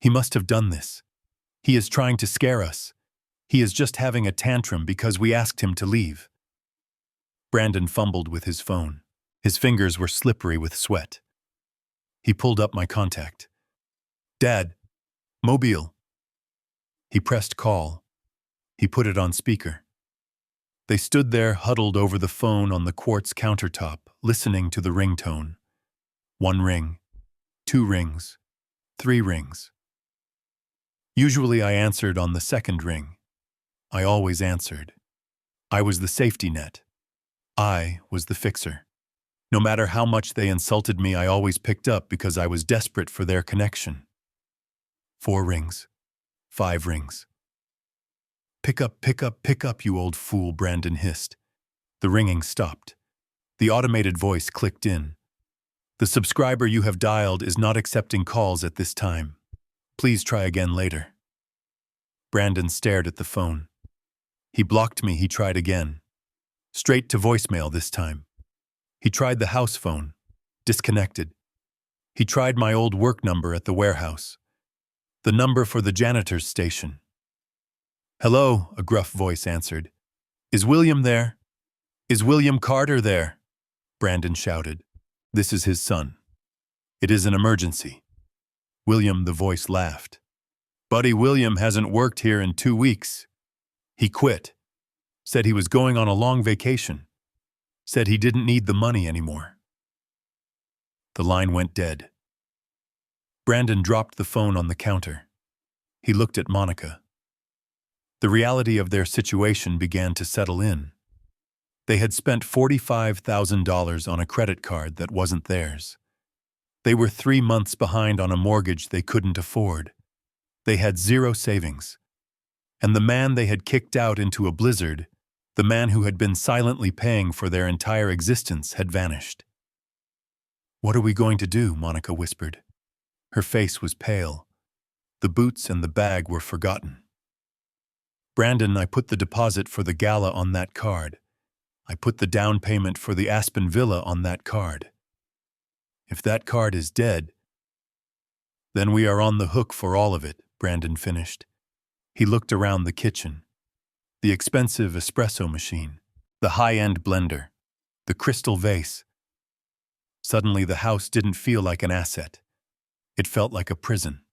He must have done this. He is trying to scare us. He is just having a tantrum because we asked him to leave." Brandon fumbled with his phone. His fingers were slippery with sweat. He pulled up my contact. "Dad, Mobile." He pressed call. He put it on speaker. They stood there huddled over the phone on the quartz countertop, listening to the ringtone. 1 ring, 2 rings, 3 rings. Usually I answered on the second ring. I always answered. I was the safety net. I was the fixer. No matter how much they insulted me, I always picked up because I was desperate for their connection. 4 rings. 5 rings. "Pick up, pick up, pick up, you old fool," Brandon hissed. The ringing stopped. The automated voice clicked in. "The subscriber you have dialed is not accepting calls at this time. Please try again later." Brandon stared at the phone. He blocked me, he tried again. Straight to voicemail this time. He tried the house phone. Disconnected. He tried my old work number at the warehouse. The number for the janitor's station. "Hello," a gruff voice answered. "Is William there? Is William Carter there?" Brandon shouted. "This is his son. It is an emergency." William, the voice laughed. "Buddy William hasn't worked here in 2 weeks. He quit. Said he was going on a long vacation. Said he didn't need the money anymore." The line went dead. Brandon dropped the phone on the counter. He looked at Monica. The reality of their situation began to settle in. They had spent $45,000 on a credit card that wasn't theirs. They were 3 months behind on a mortgage they couldn't afford. They had 0 savings. And the man they had kicked out into a blizzard, the man who had been silently paying for their entire existence, had vanished. "What are we going to do?" Monica whispered. Her face was pale. The boots and the bag were forgotten. "Brandon, I put the deposit for the gala on that card. I put the down payment for the Aspen Villa on that card. If that card is dead, then we are on the hook for all of it," Brandon finished. He looked around the kitchen. The expensive espresso machine, the high-end blender, the crystal vase. Suddenly the house didn't feel like an asset. It felt like a prison.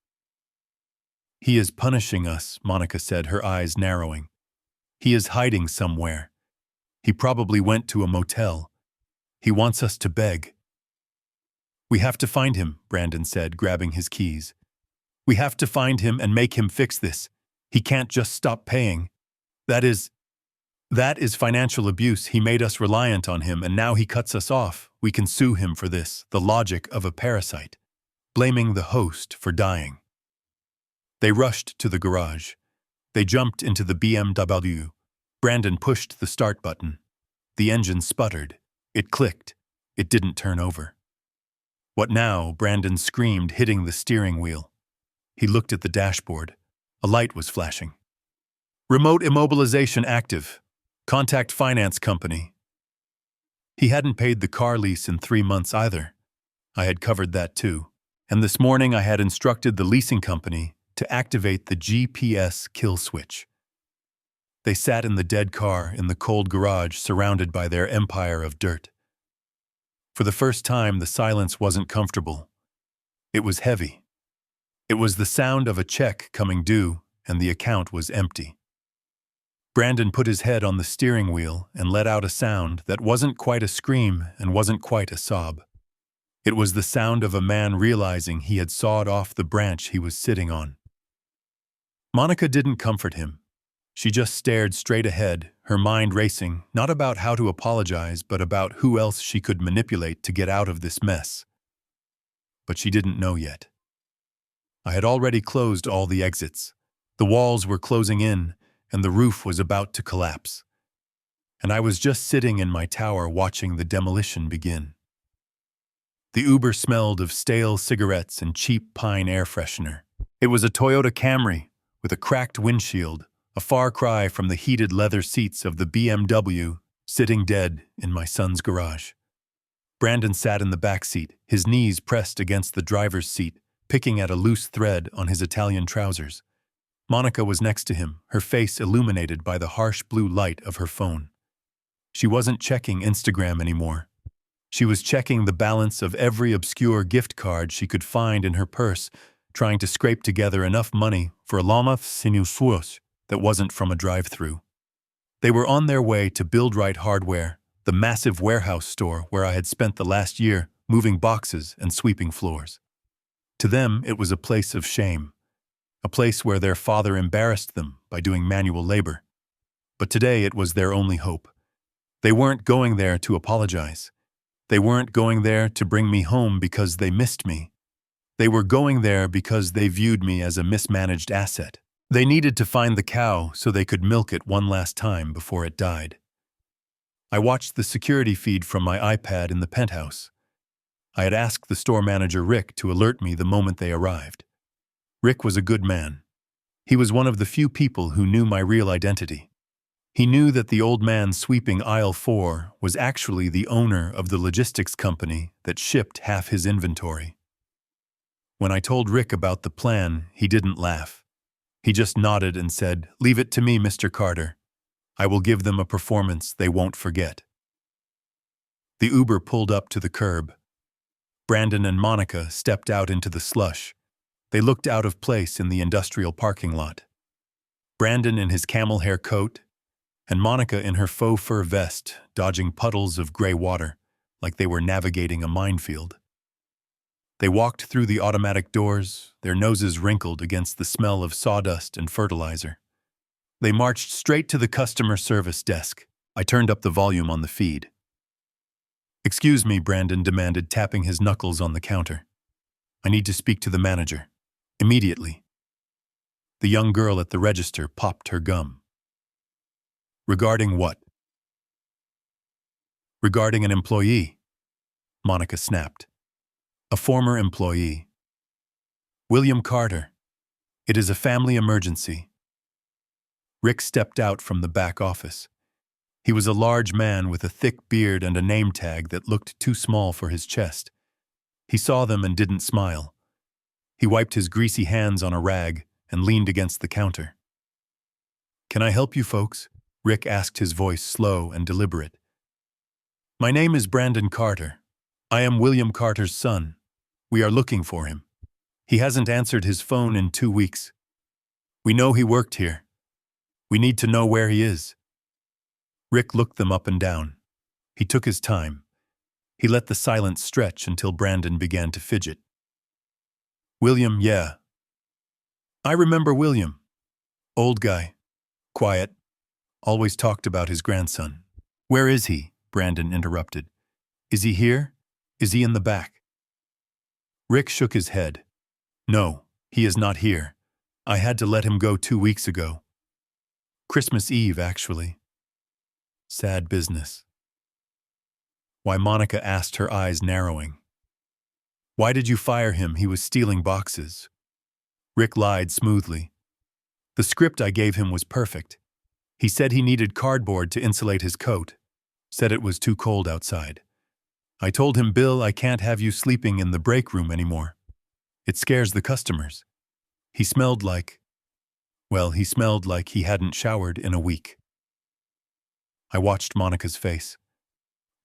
"He is punishing us," Monica said, her eyes narrowing. "He is hiding somewhere. He probably went to a motel. He wants us to beg." "We have to find him," Brandon said, grabbing his keys. "We have to find him and make him fix this. He can't just stop paying. That is..." That is financial abuse. He made us reliant on him, and now he cuts us off. We can sue him for this, the logic of a parasite, blaming the host for dying. They rushed to the garage. They jumped into the BMW. Brandon pushed the start button. The engine sputtered. It clicked. It didn't turn over. What now? Brandon screamed, hitting the steering wheel. He looked at the dashboard. A light was flashing. Remote immobilization active. Contact finance company. He hadn't paid the car lease in 3 months either. I had covered that too. And this morning I had instructed the leasing company to activate the GPS kill switch. They sat in the dead car in the cold garage, surrounded by their empire of dirt. For the first time, the silence wasn't comfortable. It was heavy. It was the sound of a check coming due, and the account was empty. Brandon put his head on the steering wheel and let out a sound that wasn't quite a scream and wasn't quite a sob. It was the sound of a man realizing he had sawed off the branch he was sitting on. Monica didn't comfort him. She just stared straight ahead, her mind racing, not about how to apologize, but about who else she could manipulate to get out of this mess. But she didn't know yet. I had already closed all the exits. The walls were closing in, and the roof was about to collapse. And I was just sitting in my tower watching the demolition begin. The Uber smelled of stale cigarettes and cheap pine air freshener. It was a Toyota Camry with a cracked windshield, a far cry from the heated leather seats of the BMW, sitting dead in my son's garage. Brandon sat in the back seat, his knees pressed against the driver's seat, picking at a loose thread on his Italian trousers. Monica was next to him, her face illuminated by the harsh blue light of her phone. She wasn't checking Instagram anymore. She was checking the balance of every obscure gift card she could find in her purse, trying to scrape together enough money for a llama sinuosus that wasn't from a drive-thru. They were on their way to Build Right Hardware, the massive warehouse store where I had spent the last year moving boxes and sweeping floors. To them, it was a place of shame, a place where their father embarrassed them by doing manual labor. But today it was their only hope. They weren't going there to apologize. They weren't going there to bring me home because they missed me. They were going there because they viewed me as a mismanaged asset. They needed to find the cow so they could milk it one last time before it died. I watched the security feed from my iPad in the penthouse. I had asked the store manager Rick to alert me the moment they arrived. Rick was a good man. He was one of the few people who knew my real identity. He knew that the old man sweeping aisle 4 was actually the owner of the logistics company that shipped half his inventory. When I told Rick about the plan, he didn't laugh. He just nodded and said, "Leave it to me, Mr. Carter. I will give them a performance they won't forget." The Uber pulled up to the curb. Brandon and Monica stepped out into the slush. They looked out of place in the industrial parking lot. Brandon in his camel hair coat, and Monica in her faux fur vest, dodging puddles of gray water like they were navigating a minefield. They walked through the automatic doors, their noses wrinkled against the smell of sawdust and fertilizer. They marched straight to the customer service desk. I turned up the volume on the feed. "Excuse me," Brandon demanded, tapping his knuckles on the counter. "I need to speak to the manager. Immediately." The young girl at the register popped her gum. "Regarding what?" "Regarding an employee," Monica snapped. "A former employee. William Carter. It is a family emergency." Rick stepped out from the back office. He was a large man with a thick beard and a name tag that looked too small for his chest. He saw them and didn't smile. He wiped his greasy hands on a rag and leaned against the counter. "Can I help you folks?" Rick asked, his voice slow and deliberate. "My name is Brandon Carter. I am William Carter's son. We are looking for him. He hasn't answered his phone in 2 weeks. We know he worked here. We need to know where he is." Rick looked them up and down. He took his time. He let the silence stretch until Brandon began to fidget. "William, yeah. I remember William. Old guy. Quiet. Always talked about his grandson. Where is he? Brandon interrupted. Is he here? Is he in the back? Rick shook his head. No, he is not here. I had to let him go 2 weeks ago. Christmas Eve, actually. Sad business. Why, Monica asked, her eyes narrowing. Why did you fire him? He was stealing boxes. Rick lied smoothly. The script I gave him was perfect. He said he needed cardboard to insulate his coat. Said it was too cold outside. I told him, Bill, I can't have you sleeping in the break room anymore. It scares the customers. He smelled like he hadn't showered in a week. I watched Monica's face.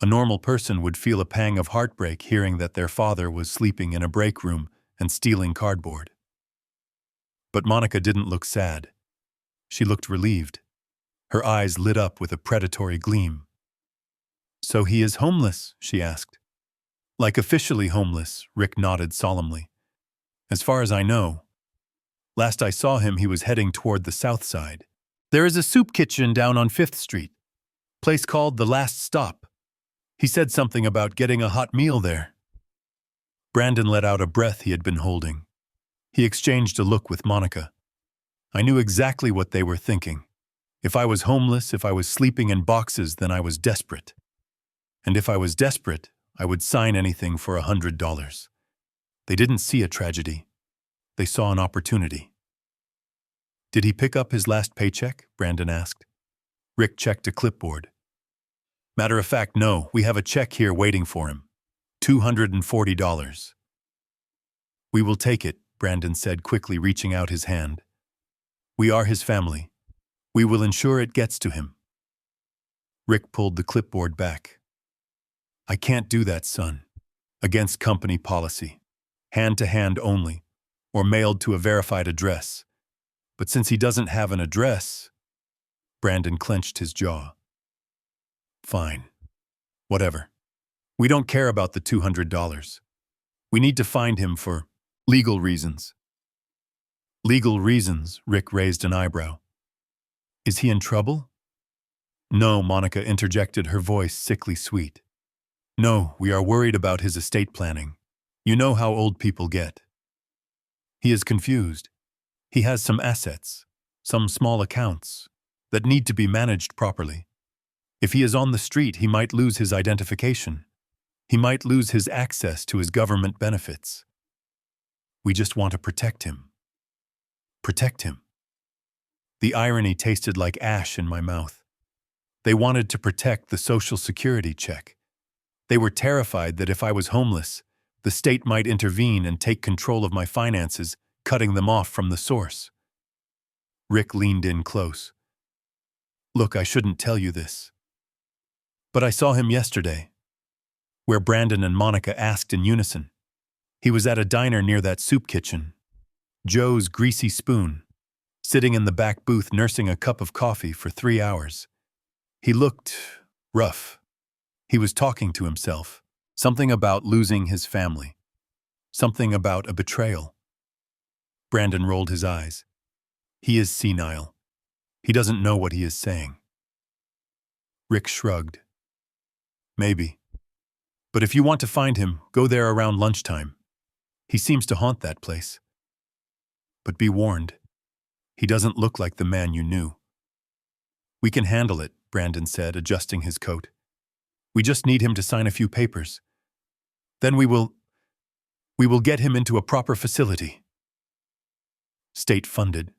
A normal person would feel a pang of heartbreak hearing that their father was sleeping in a break room and stealing cardboard. But Monica didn't look sad. She looked relieved. Her eyes lit up with a predatory gleam. So he is homeless, she asked. Like officially homeless, Rick nodded solemnly. As far as I know. Last I saw him, he was heading toward the south side. There is a soup kitchen down on 5th Street. Place called The Last Stop. He said something about getting a hot meal there. Brandon let out a breath he had been holding. He exchanged a look with Monica. I knew exactly what they were thinking. If I was homeless, if I was sleeping in boxes, then I was desperate. And if I was desperate, I would sign anything for $100. They didn't see a tragedy. They saw an opportunity. Did he pick up his last paycheck? Brandon asked. Rick checked a clipboard. Matter of fact, no, we have a check here waiting for him. $240. We will take it, Brandon said, quickly reaching out his hand. We are his family. We will ensure it gets to him. Rick pulled the clipboard back. I can't do that, son. Against company policy. Hand-to-hand only, or mailed to a verified address. But since he doesn't have an address, Brandon clenched his jaw. Fine. Whatever. We don't care about the $200. We need to find him for legal reasons. Legal reasons, Rick raised an eyebrow. Is he in trouble? No, Monica interjected, her voice sickly sweet. No, we are worried about his estate planning. You know how old people get. He is confused. He has some assets, some small accounts, that need to be managed properly. If he is on the street, he might lose his identification. He might lose his access to his government benefits. We just want to protect him. Protect him. The irony tasted like ash in my mouth. They wanted to protect the Social Security check. They were terrified that if I was homeless, the state might intervene and take control of my finances, cutting them off from the source. Rick leaned in close. Look, I shouldn't tell you this. But I saw him yesterday, where Brandon and Monica asked in unison. He was at a diner near that soup kitchen. Joe's Greasy Spoon, sitting in the back booth nursing a cup of coffee for 3 hours. He looked rough. He was talking to himself. Something about losing his family. Something about a betrayal. Brandon rolled his eyes. He is senile. He doesn't know what he is saying. Rick shrugged. Maybe. But if you want to find him, go there around lunchtime. He seems to haunt that place. But be warned. He doesn't look like the man you knew. We can handle it, Brandon said, adjusting his coat. We just need him to sign a few papers. Then we will get him into a proper facility. State-funded.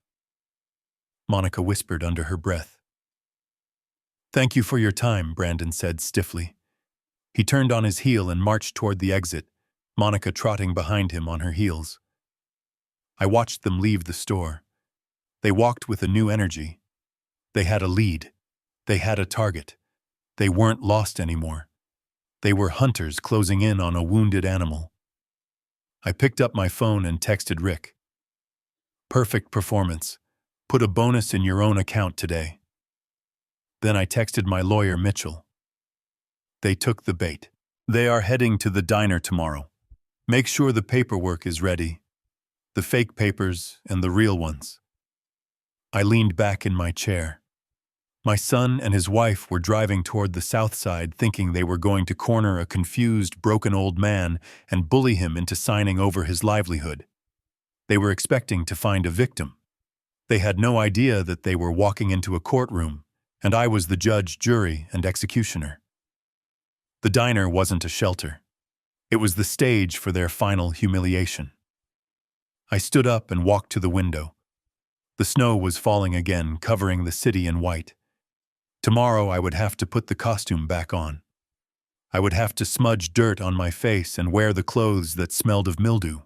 Monica whispered under her breath. Thank you for your time, Brandon said stiffly. He turned on his heel and marched toward the exit, Monica trotting behind him on her heels. I watched them leave the store. They walked with a new energy. They had a lead. They had a target. They weren't lost anymore. They were hunters closing in on a wounded animal. I picked up my phone and texted Rick. Perfect performance. Put a bonus in your own account today. Then I texted my lawyer, Mitchell. They took the bait. They are heading to the diner tomorrow. Make sure the paperwork is ready. The fake papers and the real ones. I leaned back in my chair. My son and his wife were driving toward the south side thinking they were going to corner a confused, broken old man and bully him into signing over his livelihood. They were expecting to find a victim. They had no idea that they were walking into a courtroom, and I was the judge, jury, and executioner. The diner wasn't a shelter. It was the stage for their final humiliation. I stood up and walked to the window. The snow was falling again, covering the city in white. Tomorrow I would have to put the costume back on. I would have to smudge dirt on my face and wear the clothes that smelled of mildew.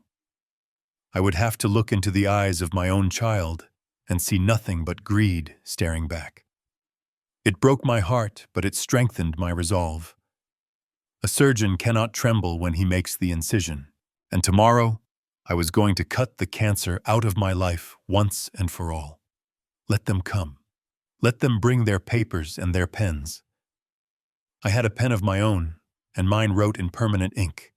I would have to look into the eyes of my own child and see nothing but greed staring back. It broke my heart, but it strengthened my resolve. A surgeon cannot tremble when he makes the incision, and tomorrow I was going to cut the cancer out of my life once and for all. Let them come. Let them bring their papers and their pens. I had a pen of my own, and mine wrote in permanent ink.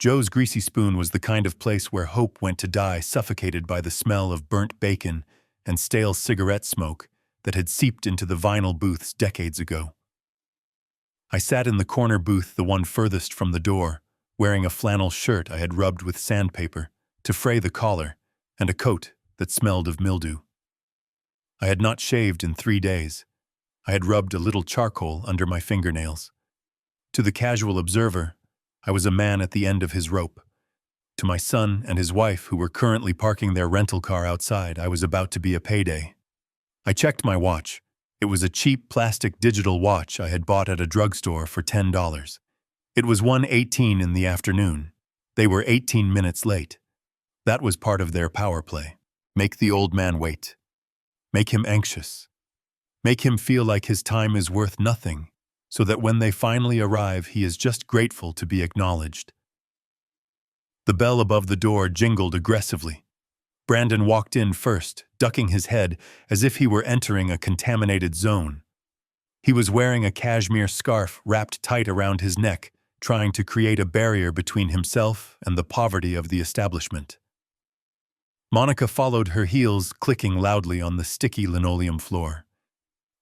Joe's Greasy Spoon was the kind of place where hope went to die suffocated by the smell of burnt bacon and stale cigarette smoke that had seeped into the vinyl booths decades ago. I sat in the corner booth, the one furthest from the door, wearing a flannel shirt I had rubbed with sandpaper to fray the collar and a coat that smelled of mildew. I had not shaved in 3 days. I had rubbed a little charcoal under my fingernails. To the casual observer, I was a man at the end of his rope. To my son and his wife, who were currently parking their rental car outside, I was about to be a payday. I checked my watch. It was a cheap plastic digital watch I had bought at a drugstore for $10. It was 1:18 in the afternoon. They were 18 minutes late. That was part of their power play. Make the old man wait. Make him anxious. Make him feel like his time is worth nothing, so that when they finally arrive, he is just grateful to be acknowledged. The bell above the door jingled aggressively. Brandon walked in first, ducking his head as if he were entering a contaminated zone. He was wearing a cashmere scarf wrapped tight around his neck, trying to create a barrier between himself and the poverty of the establishment. Monica followed her heels, clicking loudly on the sticky linoleum floor.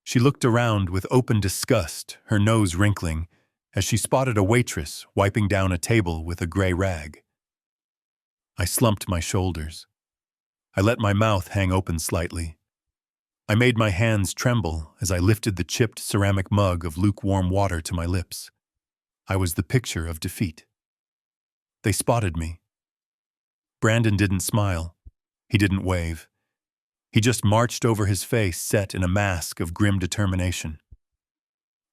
She looked around with open disgust, her nose wrinkling, as she spotted a waitress wiping down a table with a gray rag. I slumped my shoulders. I let my mouth hang open slightly. I made my hands tremble as I lifted the chipped ceramic mug of lukewarm water to my lips. I was the picture of defeat. They spotted me. Brandon didn't smile. He didn't wave. He just marched over his face set in a mask of grim determination.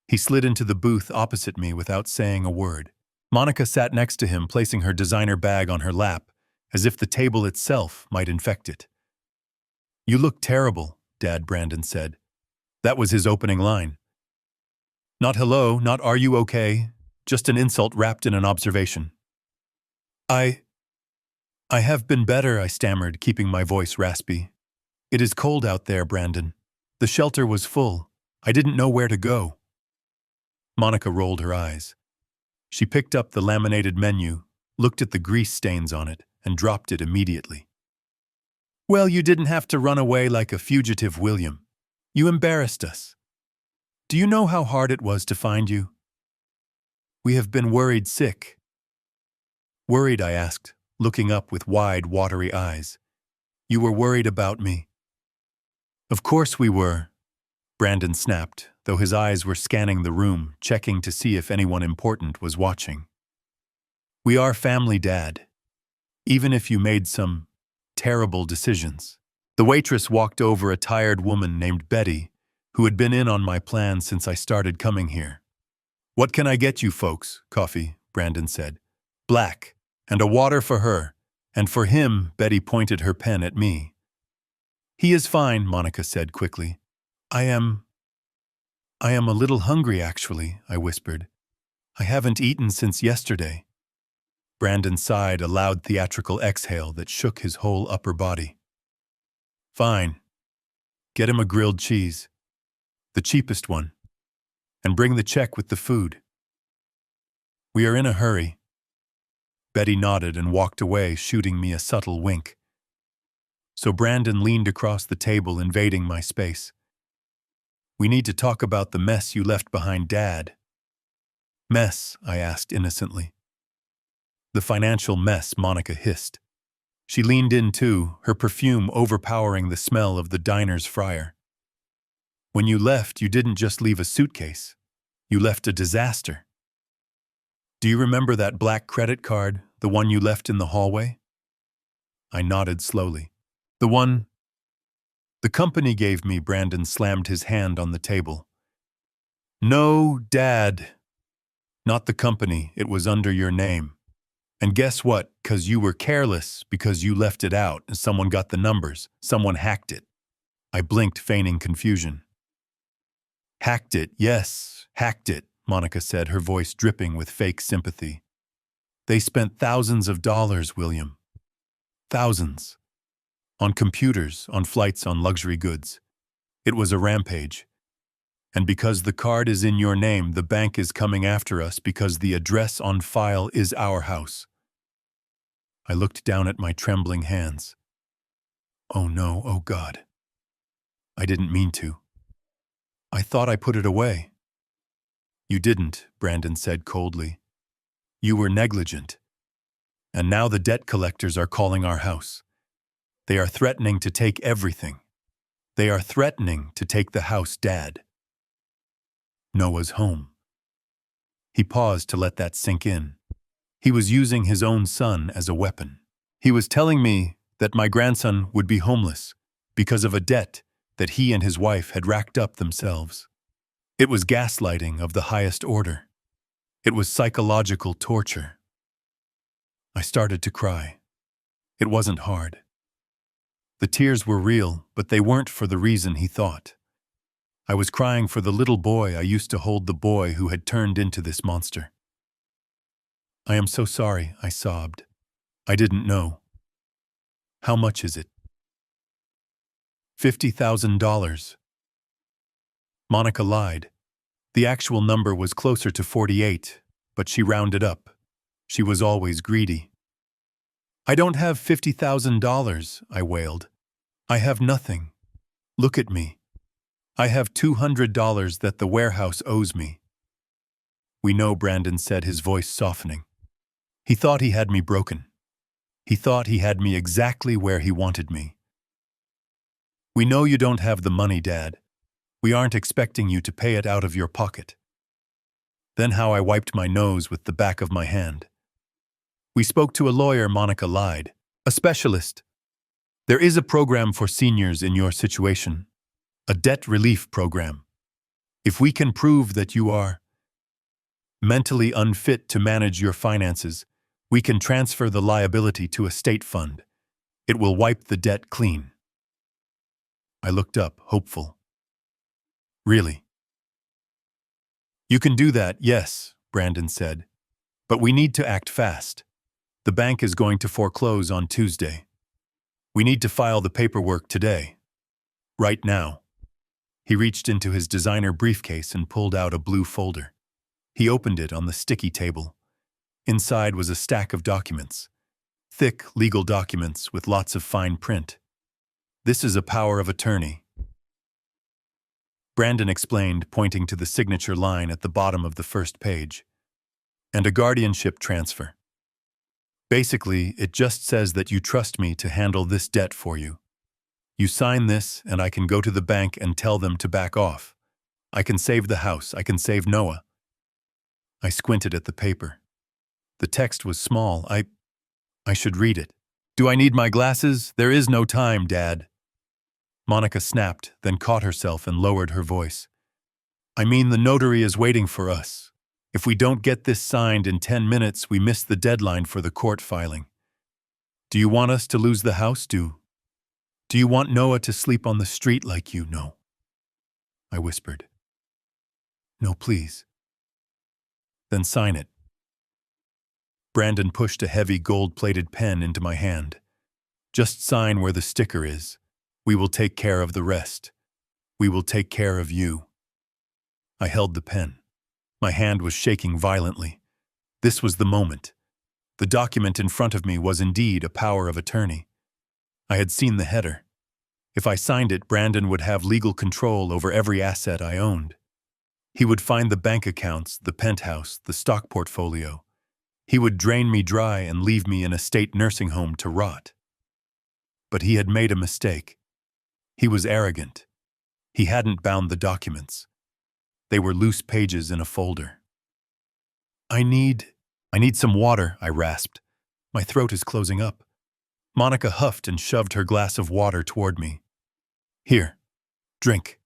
He slid into the booth opposite me without saying a word. Monica sat next to him, placing her designer bag on her lap, as if the table itself might infect it. "You look terrible," Dad, Brandon said. That was his opening line. Not hello, not are you okay, just an insult wrapped in an observation. I have been better, I stammered, keeping my voice raspy. It is cold out there, Brandon. The shelter was full. I didn't know where to go. Monica rolled her eyes. She picked up the laminated menu, looked at the grease stains on it, and dropped it immediately. Well, you didn't have to run away like a fugitive, William. You embarrassed us. Do you know how hard it was to find you? We have been worried sick. Worried, I asked, looking up with wide, watery eyes. You were worried about me. Of course we were, Brandon snapped, though his eyes were scanning the room, checking to see if anyone important was watching. We are family, Dad. Even if you made some terrible decisions. The waitress walked over a tired woman named Betty, who had been in on my plan since I started coming here. What can I get you folks? Coffee, Brandon said. Black, and a water for her, and for him, Betty pointed her pen at me. He is fine, Monica said quickly. I am a little hungry, actually, I whispered. I haven't eaten since yesterday. Brandon sighed, a loud theatrical exhale that shook his whole upper body. Fine. Get him a grilled cheese. The cheapest one. And bring the check with the food. We are in a hurry. Betty nodded and walked away, shooting me a subtle wink. So Brandon leaned across the table, invading my space. We need to talk about the mess you left behind, Dad. Mess, I asked innocently. The financial mess, Monica hissed. She leaned in too, her perfume overpowering the smell of the diner's fryer. When you left, you didn't just leave a suitcase. You left a disaster. Do you remember that black credit card, the one you left in the hallway? I nodded slowly. The one the company gave me. Brandon slammed his hand on the table. No, Dad. Not the company, it was under your name. And guess what? 'Cause you were careless, because you left it out, and someone got the numbers, someone hacked it. I blinked, feigning confusion. Hacked it, yes, hacked it, Monica said, her voice dripping with fake sympathy. They spent thousands of dollars, William. Thousands. On computers, on flights, on luxury goods. It was a rampage. And because the card is in your name, the bank is coming after us because the address on file is our house. I looked down at my trembling hands. Oh no, oh God. I didn't mean to. I thought I put it away. You didn't, Brandon said coldly. You were negligent. And now the debt collectors are calling our house. They are threatening to take everything. They are threatening to take the house, Dad. Noah's home. He paused to let that sink in. He was using his own son as a weapon. He was telling me that my grandson would be homeless because of a debt that he and his wife had racked up themselves. It was gaslighting of the highest order. It was psychological torture. I started to cry. It wasn't hard. The tears were real, but they weren't for the reason he thought. I was crying for the little boy I used to hold, the boy who had turned into this monster. I am so sorry, I sobbed. I didn't know. How much is it? $50,000. Monica lied. The actual number was closer to 48, but she rounded up. She was always greedy. I don't have $50,000, I wailed. I have nothing. Look at me. I have $200 that the warehouse owes me. We know, Brandon said, his voice softening. He thought he had me broken. He thought he had me exactly where he wanted me. We know you don't have the money, Dad. We aren't expecting you to pay it out of your pocket. Then how I wiped my nose with the back of my hand. We spoke to a lawyer, Monica lied. A specialist. There is a program for seniors in your situation. A debt relief program. If we can prove that you are mentally unfit to manage your finances, we can transfer the liability to a state fund. It will wipe the debt clean. I looked up, hopeful. Really? You can do that, yes, Brandon said. But we need to act fast. The bank is going to foreclose on Tuesday. We need to file the paperwork today. Right now. He reached into his designer briefcase and pulled out a blue folder. He opened it on the sticky table. Inside was a stack of documents. Thick legal documents with lots of fine print. This is a power of attorney. Brandon explained, pointing to the signature line at the bottom of the first page. And a guardianship transfer. Basically, it just says that you trust me to handle this debt for you. You sign this, and I can go to the bank and tell them to back off. I can save the house. I can save Noah. I squinted at the paper. The text was small. I should read it. Do I need my glasses? There is no time, Dad. Monica snapped, then caught herself and lowered her voice. I mean, the notary is waiting for us. If we don't get this signed in 10 minutes, we miss the deadline for the court filing. Do you want us to lose the house? Do you want Noah to sleep on the street like you know? I whispered. No, please. Then sign it. Brandon pushed a heavy gold-plated pen into my hand. Just sign where the sticker is. We will take care of the rest. We will take care of you. I held the pen. My hand was shaking violently. This was the moment. The document in front of me was indeed a power of attorney. I had seen the header. If I signed it, Brandon would have legal control over every asset I owned. He would find the bank accounts, the penthouse, the stock portfolio. He would drain me dry and leave me in a state nursing home to rot. But he had made a mistake. He was arrogant. He hadn't bound the documents. They were loose pages in a folder. I need some water, I rasped. My throat is closing up. Monica huffed and shoved her glass of water toward me. Here, drink.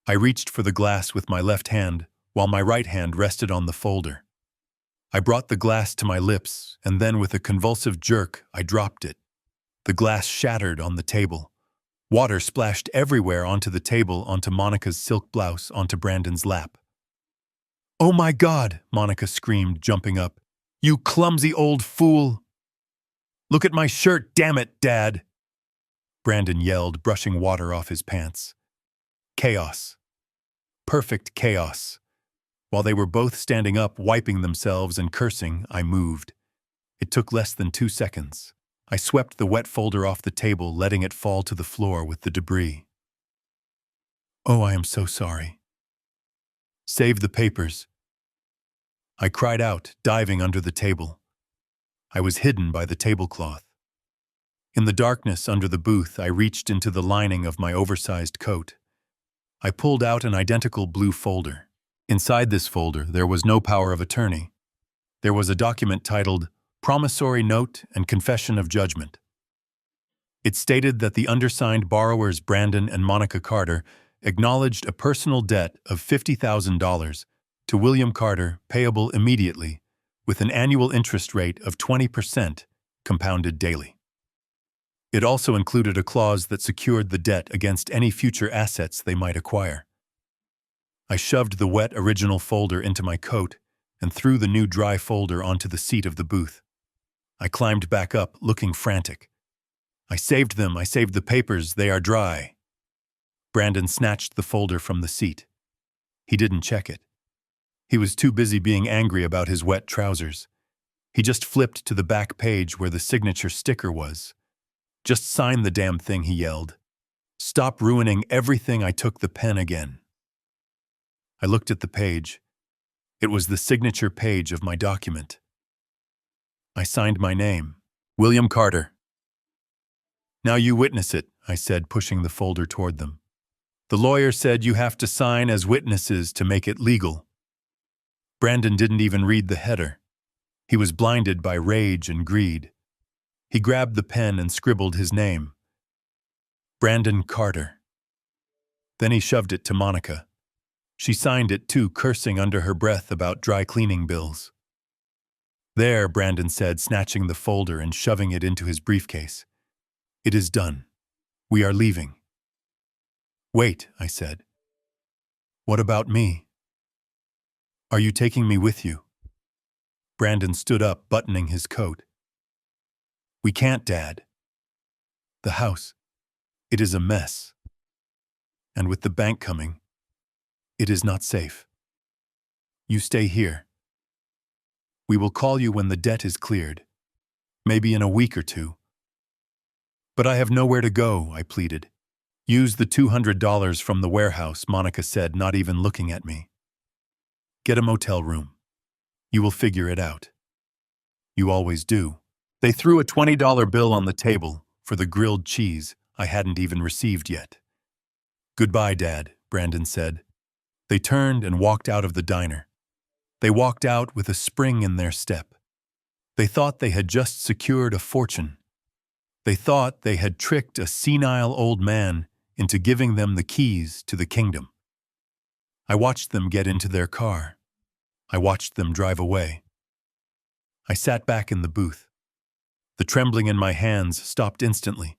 I reached for the glass with my left hand, while my right hand rested on the folder. I brought the glass to my lips, and then with a convulsive jerk, I dropped it. The glass shattered on the table. Water splashed everywhere onto the table, onto Monica's silk blouse, onto Brandon's lap. "Oh my God!" Monica screamed, jumping up. "You clumsy old fool! Look at my shirt, damn it, Dad!" Brandon yelled, brushing water off his pants. Chaos. Perfect chaos. While they were both standing up, wiping themselves and cursing, I moved. It took less than 2 seconds. I swept the wet folder off the table, letting it fall to the floor with the debris. "Oh, I am so sorry." "Save the papers." I cried out, diving under the table. I was hidden by the tablecloth. In the darkness under the booth, I reached into the lining of my oversized coat. I pulled out an identical blue folder. Inside this folder, there was no power of attorney. There was a document titled Promissory Note and Confession of Judgment. It stated that the undersigned borrowers Brandon and Monica Carter acknowledged a personal debt of $50,000 to William Carter payable immediately with an annual interest rate of 20% compounded daily. It also included a clause that secured the debt against any future assets they might acquire. I shoved the wet original folder into my coat and threw the new dry folder onto the seat of the booth. I climbed back up, looking frantic. "I saved them. I saved the papers. They are dry." Brandon snatched the folder from the seat. He didn't check it. He was too busy being angry about his wet trousers. He just flipped to the back page where the signature sticker was. "Just sign the damn thing," he yelled. "Stop ruining everything." I took the pen again. I looked at the page. It was the signature page of my document. I signed my name, William Carter. "Now you witness it," I said, pushing the folder toward them. "The lawyer said you have to sign as witnesses to make it legal." Brandon didn't even read the header. He was blinded by rage and greed. He grabbed the pen and scribbled his name. Brandon Carter. Then he shoved it to Monica. She signed it too, cursing under her breath about dry cleaning bills. "There," Brandon said, snatching the folder and shoving it into his briefcase. "It is done. We are leaving." "Wait," I said. "What about me? Are you taking me with you?" Brandon stood up, buttoning his coat. "We can't, Dad. The house, it is a mess. And with the bank coming, it is not safe. You stay here. We will call you when the debt is cleared, maybe in a week or two." "But I have nowhere to go," I pleaded. "Use the $200 from the warehouse," Monica said, not even looking at me. "Get a motel room. You will figure it out. You always do." They threw a $20 bill on the table for the grilled cheese I hadn't even received yet. "Goodbye, Dad," Brandon said. They turned and walked out of the diner. They walked out with a spring in their step. They thought they had just secured a fortune. They thought they had tricked a senile old man into giving them the keys to the kingdom. I watched them get into their car. I watched them drive away. I sat back in the booth. The trembling in my hands stopped instantly.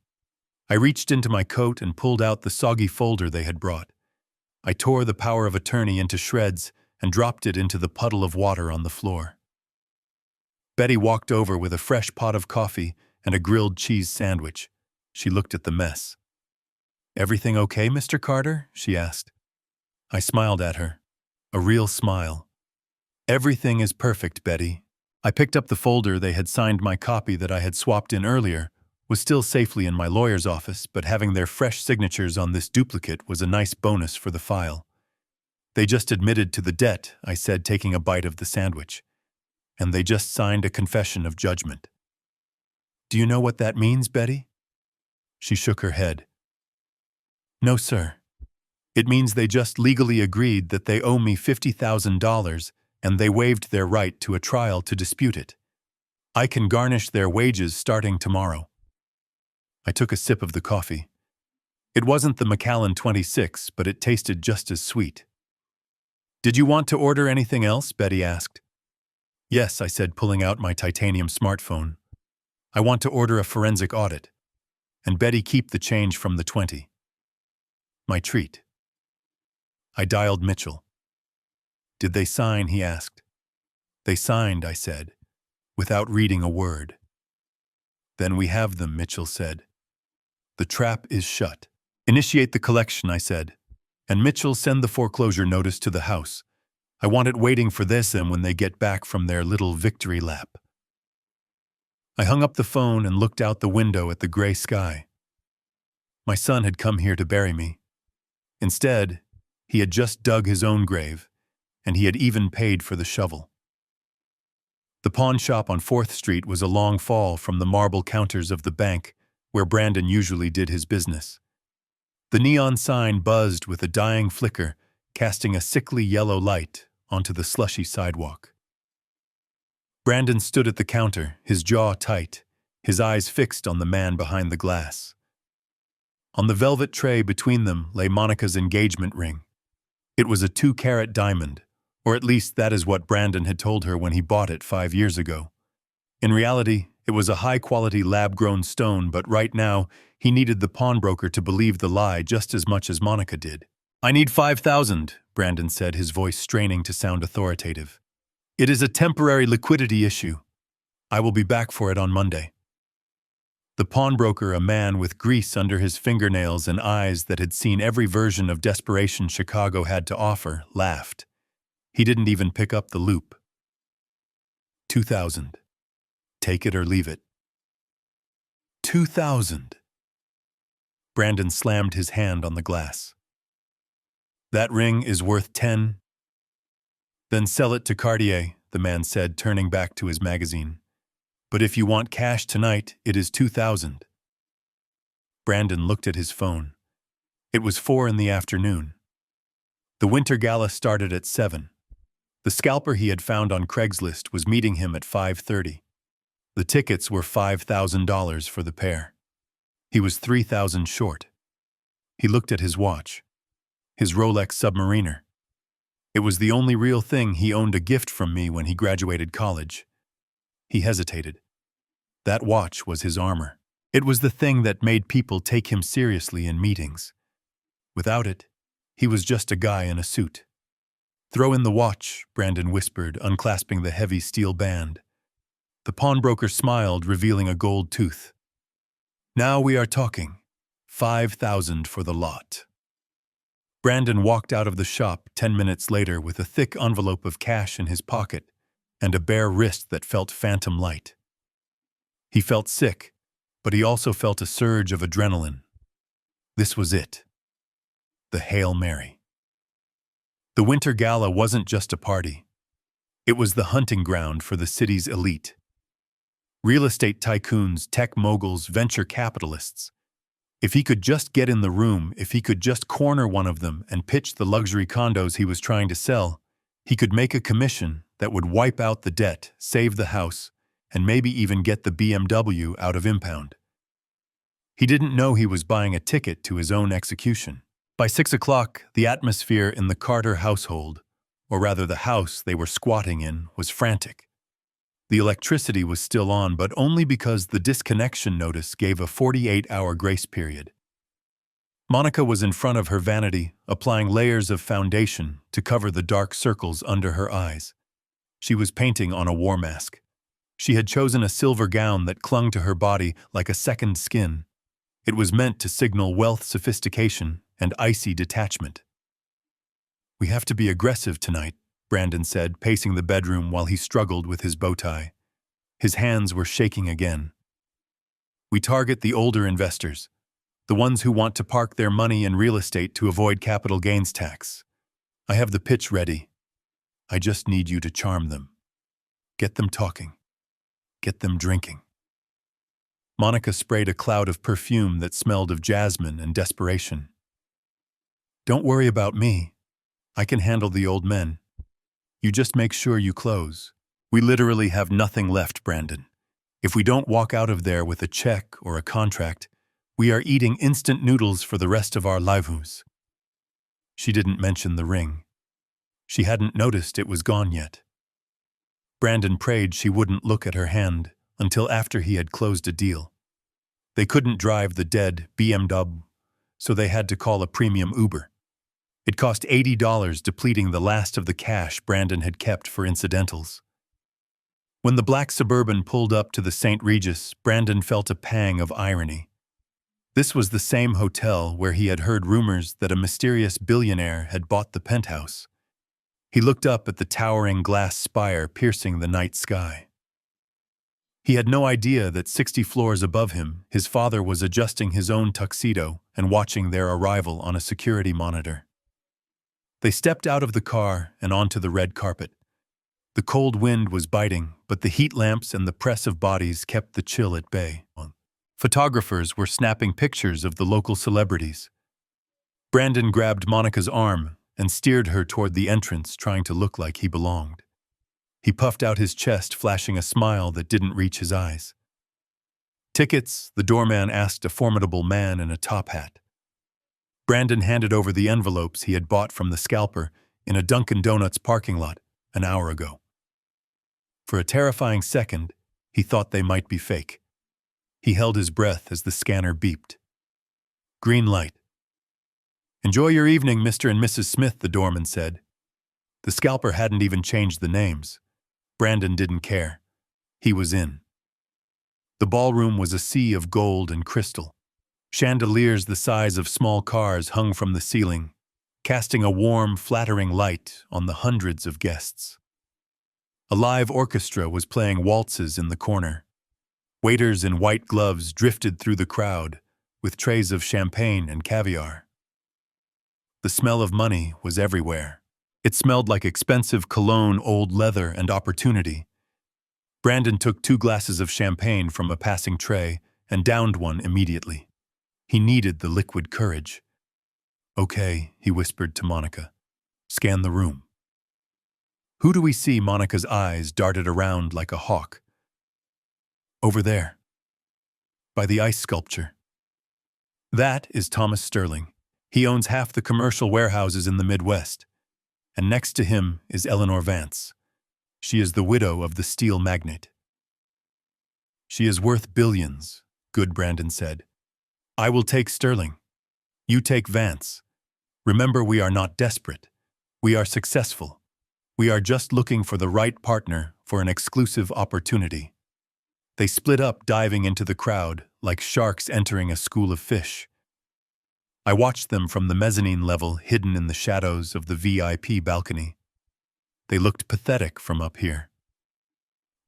I reached into my coat and pulled out the soggy folder they had brought. I tore the power of attorney into shreds and dropped it into the puddle of water on the floor. Betty walked over with a fresh pot of coffee and a grilled cheese sandwich. She looked at the mess. "Everything okay, Mr. Carter?" she asked. I smiled at her. A real smile. "Everything is perfect, Betty." I picked up the folder they had signed my copy that I had swapped in earlier was still safely in my lawyer's office, but having their fresh signatures on this duplicate was a nice bonus for the file. They just admitted to the debt, I said, taking a bite of the sandwich. And they just signed a confession of judgment. Do you know what that means, Betty? She shook her head. No, sir. It means they just legally agreed that they owe me $50,000 and they waived their right to a trial to dispute it. I can garnish their wages starting tomorrow. I took a sip of the coffee. It wasn't the Macallan 26, but it tasted just as sweet. Did you want to order anything else? Betty asked. Yes, I said, pulling out my titanium smartphone. I want to order a forensic audit. And Betty, keep the change from the 20. My treat. I dialed Mitchell. Did they sign? He asked. They signed, I said, without reading a word. Then we have them, Mitchell said. The trap is shut. Initiate the collection, I said. And Mitchell, send the foreclosure notice to the house. I want it waiting for them when they get back from their little victory lap. I hung up the phone and looked out the window at the gray sky. My son had come here to bury me. Instead, he had just dug his own grave, and he had even paid for the shovel. The pawn shop on 4th Street was a long fall from the marble counters of the bank where Brandon usually did his business. The neon sign buzzed with a dying flicker, casting a sickly yellow light onto the slushy sidewalk. Brandon stood at the counter, his jaw tight, his eyes fixed on the man behind the glass. On the velvet tray between them lay Monica's engagement ring. It was a 2-carat diamond, or at least that is what Brandon had told her when he bought it 5 years ago. In reality, it was a high-quality lab-grown stone, but right now, he needed the pawnbroker to believe the lie just as much as Monica did. I need $5,000, Brandon said, his voice straining to sound authoritative. It is a temporary liquidity issue. I will be back for it on Monday. The pawnbroker, a man with grease under his fingernails and eyes that had seen every version of desperation Chicago had to offer, laughed. He didn't even pick up the loop. 2,000. Take it or leave it. 2,000. Brandon slammed his hand on the glass. That ring is worth 10. Then sell it to Cartier, the man said, turning back to his magazine. But if you want cash tonight, it is 2,000. Brandon looked at his phone. It was 4 in the afternoon. The winter gala started at 7. The scalper he had found on Craigslist was meeting him at 5:30. The tickets were $5,000 for the pair. He was $3,000 short. He looked at his watch. His Rolex Submariner. It was the only real thing he owned, a gift from me when he graduated college. He hesitated. That watch was his armor. It was the thing that made people take him seriously in meetings. Without it, he was just a guy in a suit. Throw in the watch, Brandon whispered, unclasping the heavy steel band. The pawnbroker smiled, revealing a gold tooth. Now we are talking. 5,000 for the lot. Brandon walked out of the shop 10 minutes later with a thick envelope of cash in his pocket and a bare wrist that felt phantom light. He felt sick, but he also felt a surge of adrenaline. This was it. The Hail Mary. The winter gala wasn't just a party. It was the hunting ground for the city's elite. Real estate tycoons, tech moguls, venture capitalists. If he could just get in the room, if he could just corner one of them and pitch the luxury condos he was trying to sell, he could make a commission that would wipe out the debt, save the house, and maybe even get the BMW out of impound. He didn't know he was buying a ticket to his own execution. By 6 o'clock, the atmosphere in the Carter household, or rather the house they were squatting in, was frantic. The electricity was still on, but only because the disconnection notice gave a 48-hour grace period. Monica was in front of her vanity, applying layers of foundation to cover the dark circles under her eyes. She was painting on a war mask. She had chosen a silver gown that clung to her body like a second skin. It was meant to signal wealth, sophistication, and icy detachment. We have to be aggressive tonight, Brandon said, pacing the bedroom while he struggled with his bow tie. His hands were shaking again. We target the older investors, the ones who want to park their money in real estate to avoid capital gains tax. I have the pitch ready. I just need you to charm them. Get them talking. Get them drinking. Monica sprayed a cloud of perfume that smelled of jasmine and desperation. Don't worry about me. I can handle the old men. You just make sure you close. We literally have nothing left, Brandon. If we don't walk out of there with a check or a contract, we are eating instant noodles for the rest of our lives. She didn't mention the ring. She hadn't noticed it was gone yet. Brandon prayed she wouldn't look at her hand until after he had closed a deal. They couldn't drive the dead BMW, so they had to call a premium Uber. It cost $80, depleting the last of the cash Brandon had kept for incidentals. When the black Suburban pulled up to the St. Regis, Brandon felt a pang of irony. This was the same hotel where he had heard rumors that a mysterious billionaire had bought the penthouse. He looked up at the towering glass spire piercing the night sky. He had no idea that 60 floors above him, his father was adjusting his own tuxedo and watching their arrival on a security monitor. They stepped out of the car and onto the red carpet. The cold wind was biting, but the heat lamps and the press of bodies kept the chill at bay. Photographers were snapping pictures of the local celebrities. Brandon grabbed Monica's arm and steered her toward the entrance, trying to look like he belonged. He puffed out his chest, flashing a smile that didn't reach his eyes. Tickets, the doorman asked a formidable man in a top hat. Brandon handed over the envelopes he had bought from the scalper in a Dunkin' Donuts parking lot an hour ago. For a terrifying second, he thought they might be fake. He held his breath as the scanner beeped. Green light. Enjoy your evening, Mr. and Mrs. Smith, the doorman said. The scalper hadn't even changed the names. Brandon didn't care. He was in. The ballroom was a sea of gold and crystal. Chandeliers the size of small cars hung from the ceiling, casting a warm, flattering light on the hundreds of guests. A live orchestra was playing waltzes in the corner. Waiters in white gloves drifted through the crowd with trays of champagne and caviar. The smell of money was everywhere. It smelled like expensive cologne, old leather, and opportunity. Brandon took 2 glasses of champagne from a passing tray and downed one immediately. He needed the liquid courage. Okay, he whispered to Monica. Scan the room. Who do we see? Monica's eyes darted around like a hawk. Over there. By the ice sculpture. That is Thomas Sterling. He owns half the commercial warehouses in the Midwest. And next to him is Eleanor Vance. She is the widow of the steel magnate. She is worth billions, good Brandon said. I will take Sterling. You take Vance. Remember, we are not desperate. We are successful. We are just looking for the right partner for an exclusive opportunity. They split up, diving into the crowd like sharks entering a school of fish. I watched them from the mezzanine level, hidden in the shadows of the VIP balcony. They looked pathetic from up here.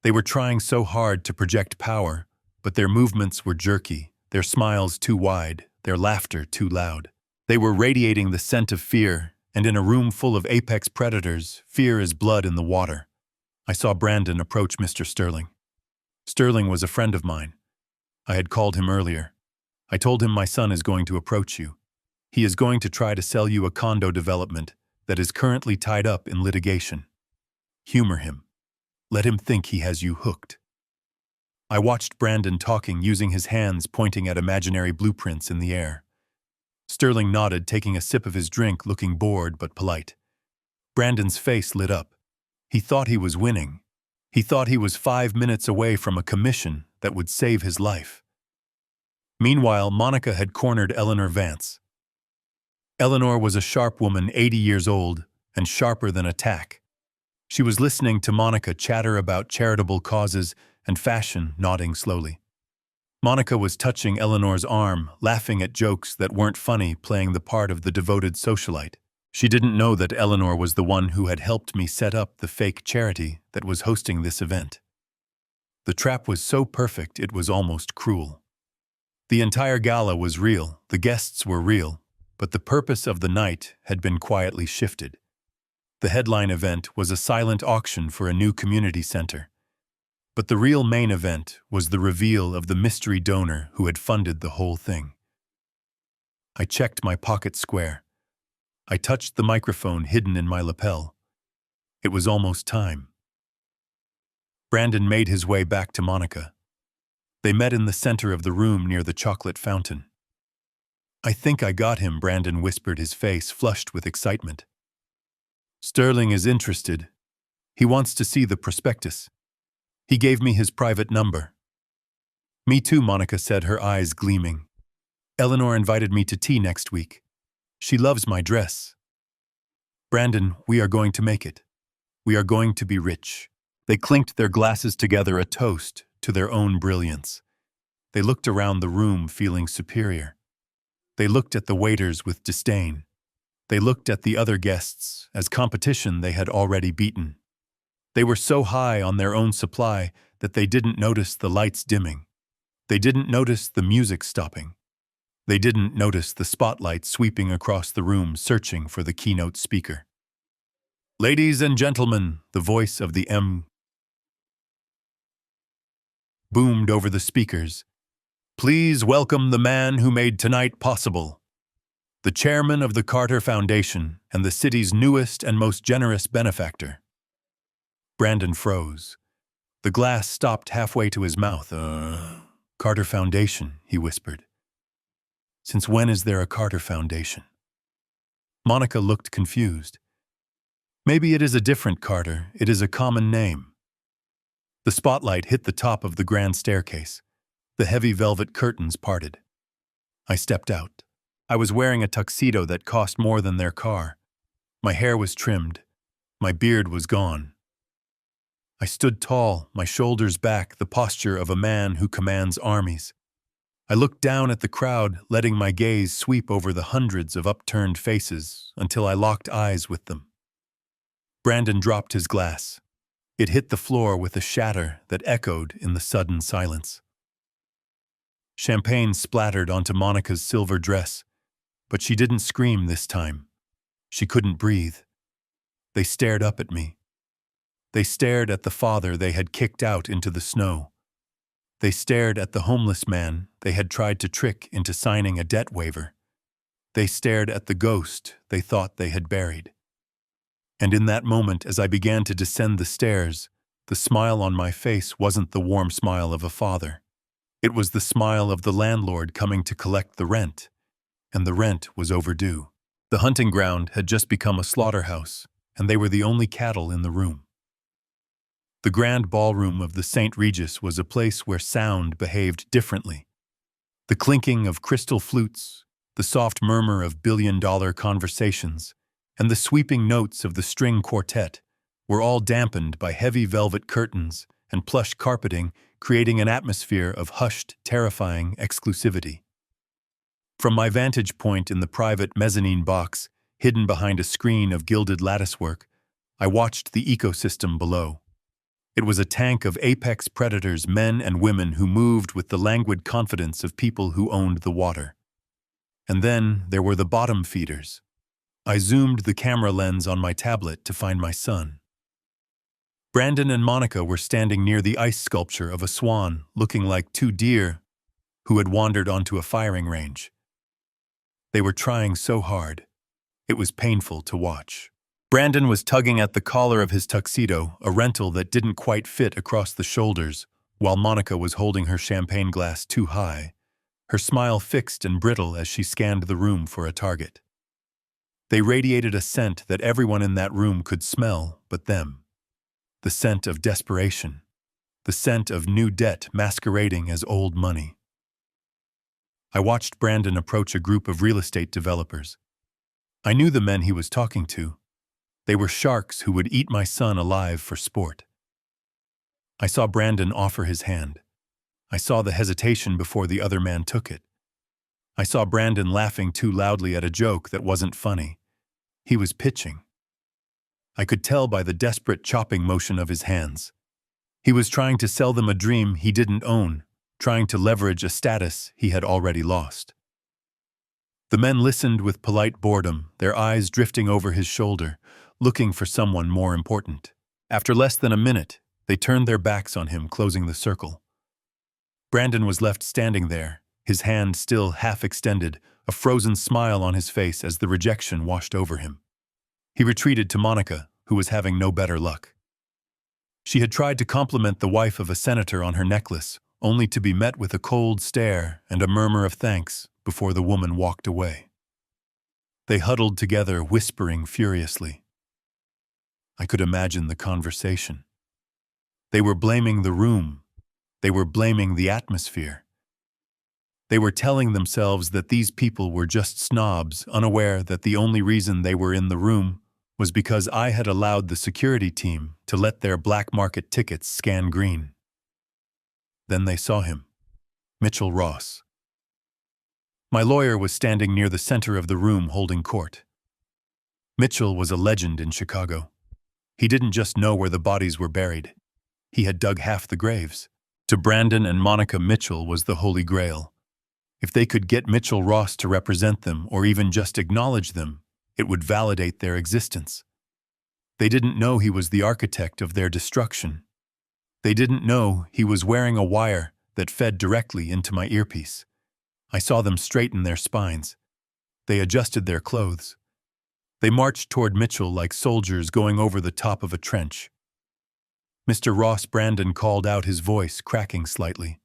They were trying so hard to project power, but their movements were jerky, their smiles too wide, their laughter too loud. They were radiating the scent of fear, and in a room full of apex predators, fear is blood in the water. I saw Brandon approach Mr. Sterling. Sterling was a friend of mine. I had called him earlier. I told him my son is going to approach you. He is going to try to sell you a condo development that is currently tied up in litigation. Humor him. Let him think he has you hooked. I watched Brandon talking, using his hands pointing at imaginary blueprints in the air. Sterling nodded, taking a sip of his drink, looking bored but polite. Brandon's face lit up. He thought he was winning. He thought he was 5 minutes away from a commission that would save his life. Meanwhile, Monica had cornered Eleanor Vance. Eleanor was a sharp woman, 80 years old, and sharper than a tack. She was listening to Monica chatter about charitable causes and fashion, nodding slowly. Monica was touching Eleanor's arm, laughing at jokes that weren't funny, playing the part of the devoted socialite. She didn't know that Eleanor was the one who had helped me set up the fake charity that was hosting this event. The trap was so perfect it was almost cruel. The entire gala was real, the guests were real, but the purpose of the night had been quietly shifted. The headline event was a silent auction for a new community center. But the real main event was the reveal of the mystery donor who had funded the whole thing. I checked my pocket square. I touched the microphone hidden in my lapel. It was almost time. Brandon made his way back to Monica. They met in the center of the room near the chocolate fountain. "I think I got him," Brandon whispered, his face flushed with excitement. "Sterling is interested. He wants to see the prospectus. He gave me his private number." "Me too," Monica said, her eyes gleaming. "Eleanor invited me to tea next week. She loves my dress." "Brandon, we are going to make it. We are going to be rich." They clinked their glasses together, a toast to their own brilliance. They looked around the room feeling superior. They looked at the waiters with disdain. They looked at the other guests as competition they had already beaten. They were so high on their own supply that they didn't notice the lights dimming. They didn't notice the music stopping. They didn't notice the spotlight sweeping across the room, searching for the keynote speaker. "Ladies and gentlemen," the voice of the M boomed over the speakers. "Please welcome the man who made tonight possible. The chairman of the Carter Foundation and the city's newest and most generous benefactor." Brandon froze. The glass stopped halfway to his mouth. "Carter Foundation," he whispered. "Since when is there a Carter Foundation?" Monica looked confused. "Maybe it is a different Carter. It is a common name." The spotlight hit the top of the grand staircase. The heavy velvet curtains parted. I stepped out. I was wearing a tuxedo that cost more than their car. My hair was trimmed. My beard was gone. I stood tall, my shoulders back, the posture of a man who commands armies. I looked down at the crowd, letting my gaze sweep over the hundreds of upturned faces until I locked eyes with them. Brandon dropped his glass. It hit the floor with a shatter that echoed in the sudden silence. Champagne splattered onto Monica's silver dress, but she didn't scream this time. She couldn't breathe. They stared up at me. They stared at the father they had kicked out into the snow. They stared at the homeless man they had tried to trick into signing a debt waiver. They stared at the ghost they thought they had buried. And in that moment, as I began to descend the stairs, the smile on my face wasn't the warm smile of a father. It was the smile of the landlord coming to collect the rent, and the rent was overdue. The hunting ground had just become a slaughterhouse, and they were the only cattle in the room. The grand ballroom of the St. Regis was a place where sound behaved differently. The clinking of crystal flutes, the soft murmur of billion-dollar conversations, and the sweeping notes of the string quartet were all dampened by heavy velvet curtains and plush carpeting, creating an atmosphere of hushed, terrifying exclusivity. From my vantage point in the private mezzanine box, hidden behind a screen of gilded latticework, I watched the ecosystem below. It was a tank of apex predators, men and women who moved with the languid confidence of people who owned the water. And then there were the bottom feeders. I zoomed the camera lens on my tablet to find my son. Brandon and Monica were standing near the ice sculpture of a swan, looking like two deer who had wandered onto a firing range. They were trying so hard. It was painful to watch. Brandon was tugging at the collar of his tuxedo, a rental that didn't quite fit across the shoulders, while Monica was holding her champagne glass too high, her smile fixed and brittle as she scanned the room for a target. They radiated a scent that everyone in that room could smell but them. The scent of desperation. The scent of new debt masquerading as old money. I watched Brandon approach a group of real estate developers. I knew the men he was talking to. They were sharks who would eat my son alive for sport. I saw Brandon offer his hand. I saw the hesitation before the other man took it. I saw Brandon laughing too loudly at a joke that wasn't funny. He was pitching. I could tell by the desperate chopping motion of his hands. He was trying to sell them a dream he didn't own, trying to leverage a status he had already lost. The men listened with polite boredom, their eyes drifting over his shoulder, looking for someone more important. After less than a minute, they turned their backs on him, closing the circle. Brandon was left standing there, his hand still half extended, a frozen smile on his face as the rejection washed over him. He retreated to Monica, who was having no better luck. She had tried to compliment the wife of a senator on her necklace, only to be met with a cold stare and a murmur of thanks before the woman walked away. They huddled together, whispering furiously. I could imagine the conversation. They were blaming the room. They were blaming the atmosphere. They were telling themselves that these people were just snobs, unaware that the only reason they were in the room was because I had allowed the security team to let their black market tickets scan green. Then they saw him, Mitchell Ross. My lawyer was standing near the center of the room holding court. Mitchell was a legend in Chicago. He didn't just know where the bodies were buried. He had dug half the graves. To Brandon and Monica, Mitchell was the Holy Grail. If they could get Mitchell Ross to represent them or even just acknowledge them, it would validate their existence. They didn't know he was the architect of their destruction. They didn't know he was wearing a wire that fed directly into my earpiece. I saw them straighten their spines. They adjusted their clothes. They marched toward Mitchell like soldiers going over the top of a trench. Mr. Ross, Brandon called out, his voice cracking slightly.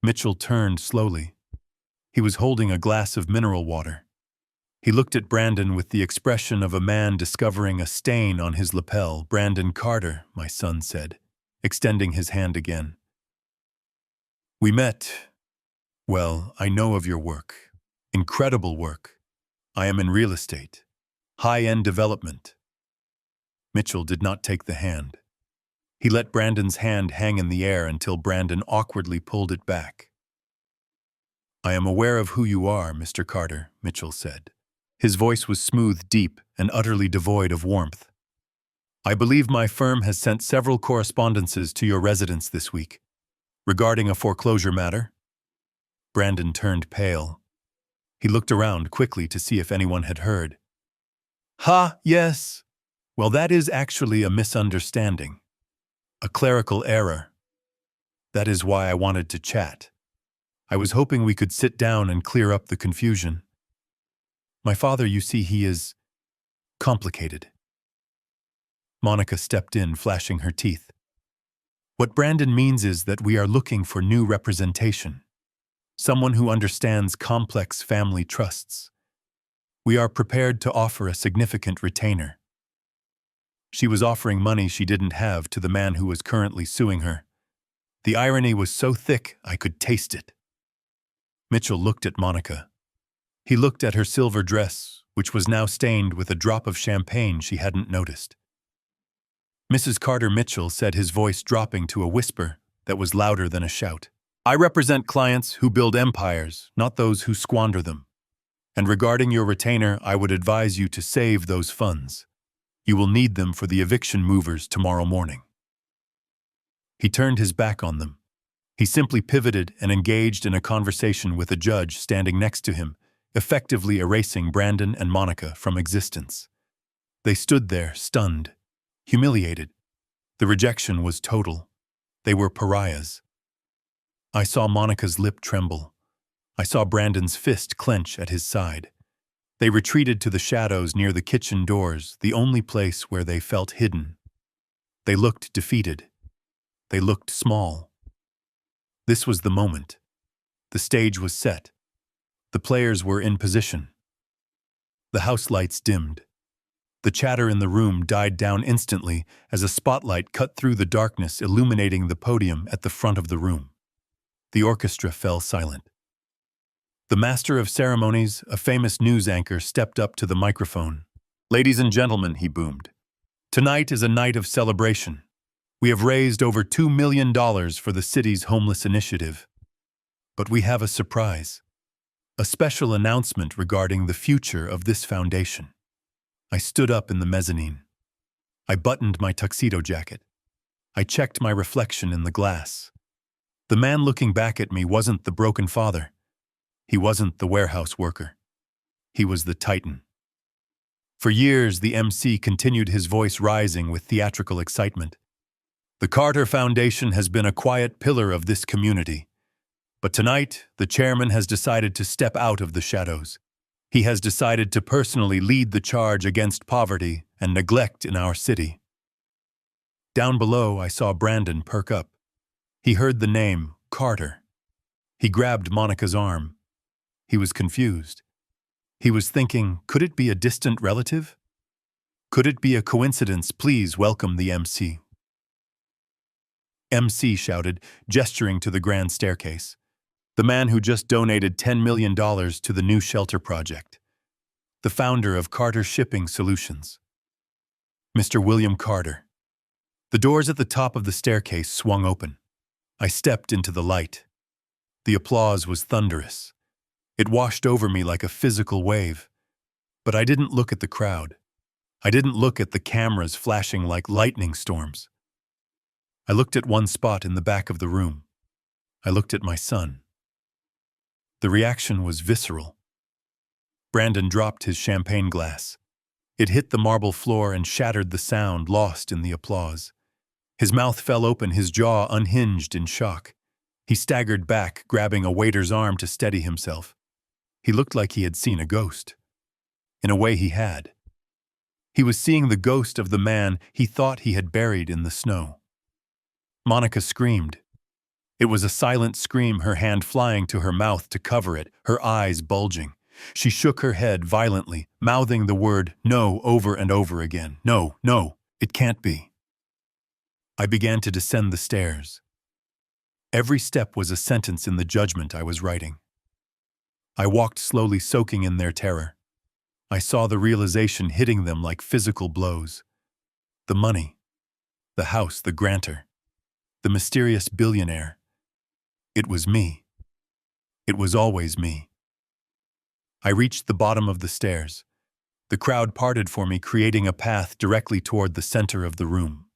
Mitchell turned slowly. He was holding a glass of mineral water. He looked at Brandon with the expression of a man discovering a stain on his lapel. Brandon Carter, my son said, extending his hand again. We met. Well, I know of your work. Incredible work. I am in real estate. High-end development. Mitchell did not take the hand. He let Brandon's hand hang in the air until Brandon awkwardly pulled it back. I am aware of who you are, Mr. Carter, Mitchell said. His voice was smooth, deep, and utterly devoid of warmth. I believe my firm has sent several correspondences to your residence this week. Regarding a foreclosure matter? Brandon turned pale. He looked around quickly to see if anyone had heard. Ha, yes. Well, that is actually a misunderstanding. A clerical error. That is why I wanted to chat. I was hoping we could sit down and clear up the confusion. My father, you see, he is complicated. Monica stepped in, flashing her teeth. What Brandon means is that we are looking for new representation. Someone who understands complex family trusts. We are prepared to offer a significant retainer. She was offering money she didn't have to the man who was currently suing her. The irony was so thick I could taste it. Mitchell looked at Monica. He looked at her silver dress, which was now stained with a drop of champagne she hadn't noticed. Mrs. Carter, Mitchell said, his voice dropping to a whisper that was louder than a shout. I represent clients who build empires, not those who squander them. And regarding your retainer, I would advise you to save those funds. You will need them for the eviction movers tomorrow morning. He turned his back on them. He simply pivoted and engaged in a conversation with a judge standing next to him, effectively erasing Brandon and Monica from existence. They stood there, stunned, humiliated. The rejection was total. They were pariahs. I saw Monica's lip tremble. I saw Brandon's fist clench at his side. They retreated to the shadows near the kitchen doors, the only place where they felt hidden. They looked defeated. They looked small. This was the moment. The stage was set. The players were in position. The house lights dimmed. The chatter in the room died down instantly as a spotlight cut through the darkness, illuminating the podium at the front of the room. The orchestra fell silent. The master of ceremonies, a famous news anchor, stepped up to the microphone. Ladies and gentlemen, he boomed. Tonight is a night of celebration. We have raised over $2 million for the city's homeless initiative. But we have a surprise. A special announcement regarding the future of this foundation. I stood up in the mezzanine. I buttoned my tuxedo jacket. I checked my reflection in the glass. The man looking back at me wasn't the broken father. He wasn't the warehouse worker. He was the Titan. For years, the MC continued, his voice rising with theatrical excitement. The Carter Foundation has been a quiet pillar of this community. But tonight, the chairman has decided to step out of the shadows. He has decided to personally lead the charge against poverty and neglect in our city. Down below, I saw Brandon perk up. He heard the name, Carter. He grabbed Monica's arm. He was confused. He was thinking, could it be a distant relative? Could it be a coincidence? Please welcome the MC. MC shouted, gesturing to the grand staircase. The man who just donated $10 million to the new shelter project. The founder of Carter Shipping Solutions. Mr. William Carter. The doors at the top of the staircase swung open. I stepped into the light. The applause was thunderous. It washed over me like a physical wave. But I didn't look at the crowd. I didn't look at the cameras flashing like lightning storms. I looked at one spot in the back of the room. I looked at my son. The reaction was visceral. Brandon dropped his champagne glass. It hit the marble floor and shattered the sound, lost in the applause. His mouth fell open, his jaw unhinged in shock. He staggered back, grabbing a waiter's arm to steady himself. He looked like he had seen a ghost. In a way, he had. He was seeing the ghost of the man he thought he had buried in the snow. Monica screamed. It was a silent scream, her hand flying to her mouth to cover it, her eyes bulging. She shook her head violently, mouthing the word "no" over and over again. No, no, it can't be. I began to descend the stairs. Every step was a sentence in the judgment I was writing. I walked slowly, soaking in their terror. I saw the realization hitting them like physical blows. The money, the house, the grantor, the mysterious billionaire. It was me. It was always me. I reached the bottom of the stairs. The crowd parted for me, creating a path directly toward the center of the room.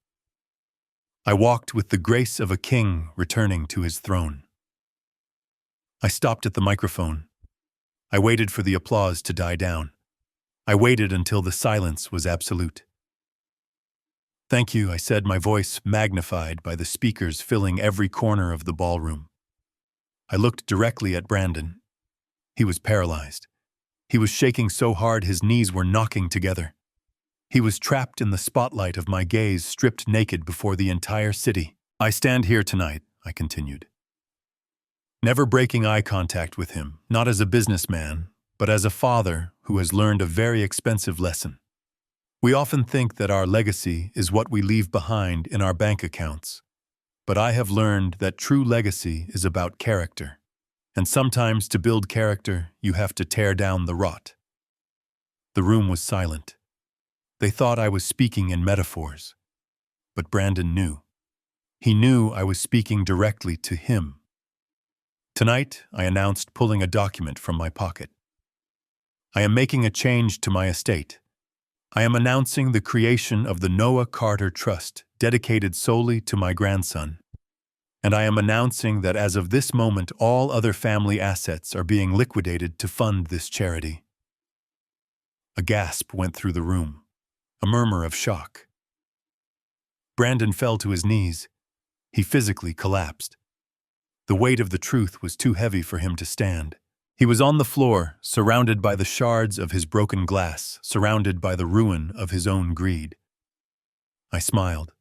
I walked with the grace of a king returning to his throne. I stopped at the microphone. I waited for the applause to die down. I waited until the silence was absolute. "Thank you," I said, my voice magnified by the speakers filling every corner of the ballroom. I looked directly at Brandon. He was paralyzed. He was shaking so hard his knees were knocking together. He was trapped in the spotlight of my gaze, stripped naked before the entire city. "I stand here tonight," I continued, never breaking eye contact with him, not as a businessman, but as a father who has learned a very expensive lesson. We often think that our legacy is what we leave behind in our bank accounts. But I have learned that true legacy is about character. And sometimes to build character, you have to tear down the rot. The room was silent. They thought I was speaking in metaphors. But Brandon knew. He knew I was speaking directly to him. Tonight, I announced, pulling a document from my pocket. I am making a change to my estate. I am announcing the creation of the Noah Carter Trust, dedicated solely to my grandson. And I am announcing that as of this moment, all other family assets are being liquidated to fund this charity. A gasp went through the room, a murmur of shock. Brandon fell to his knees. He physically collapsed. The weight of the truth was too heavy for him to stand. He was on the floor, surrounded by the shards of his broken glass, surrounded by the ruin of his own greed. I smiled.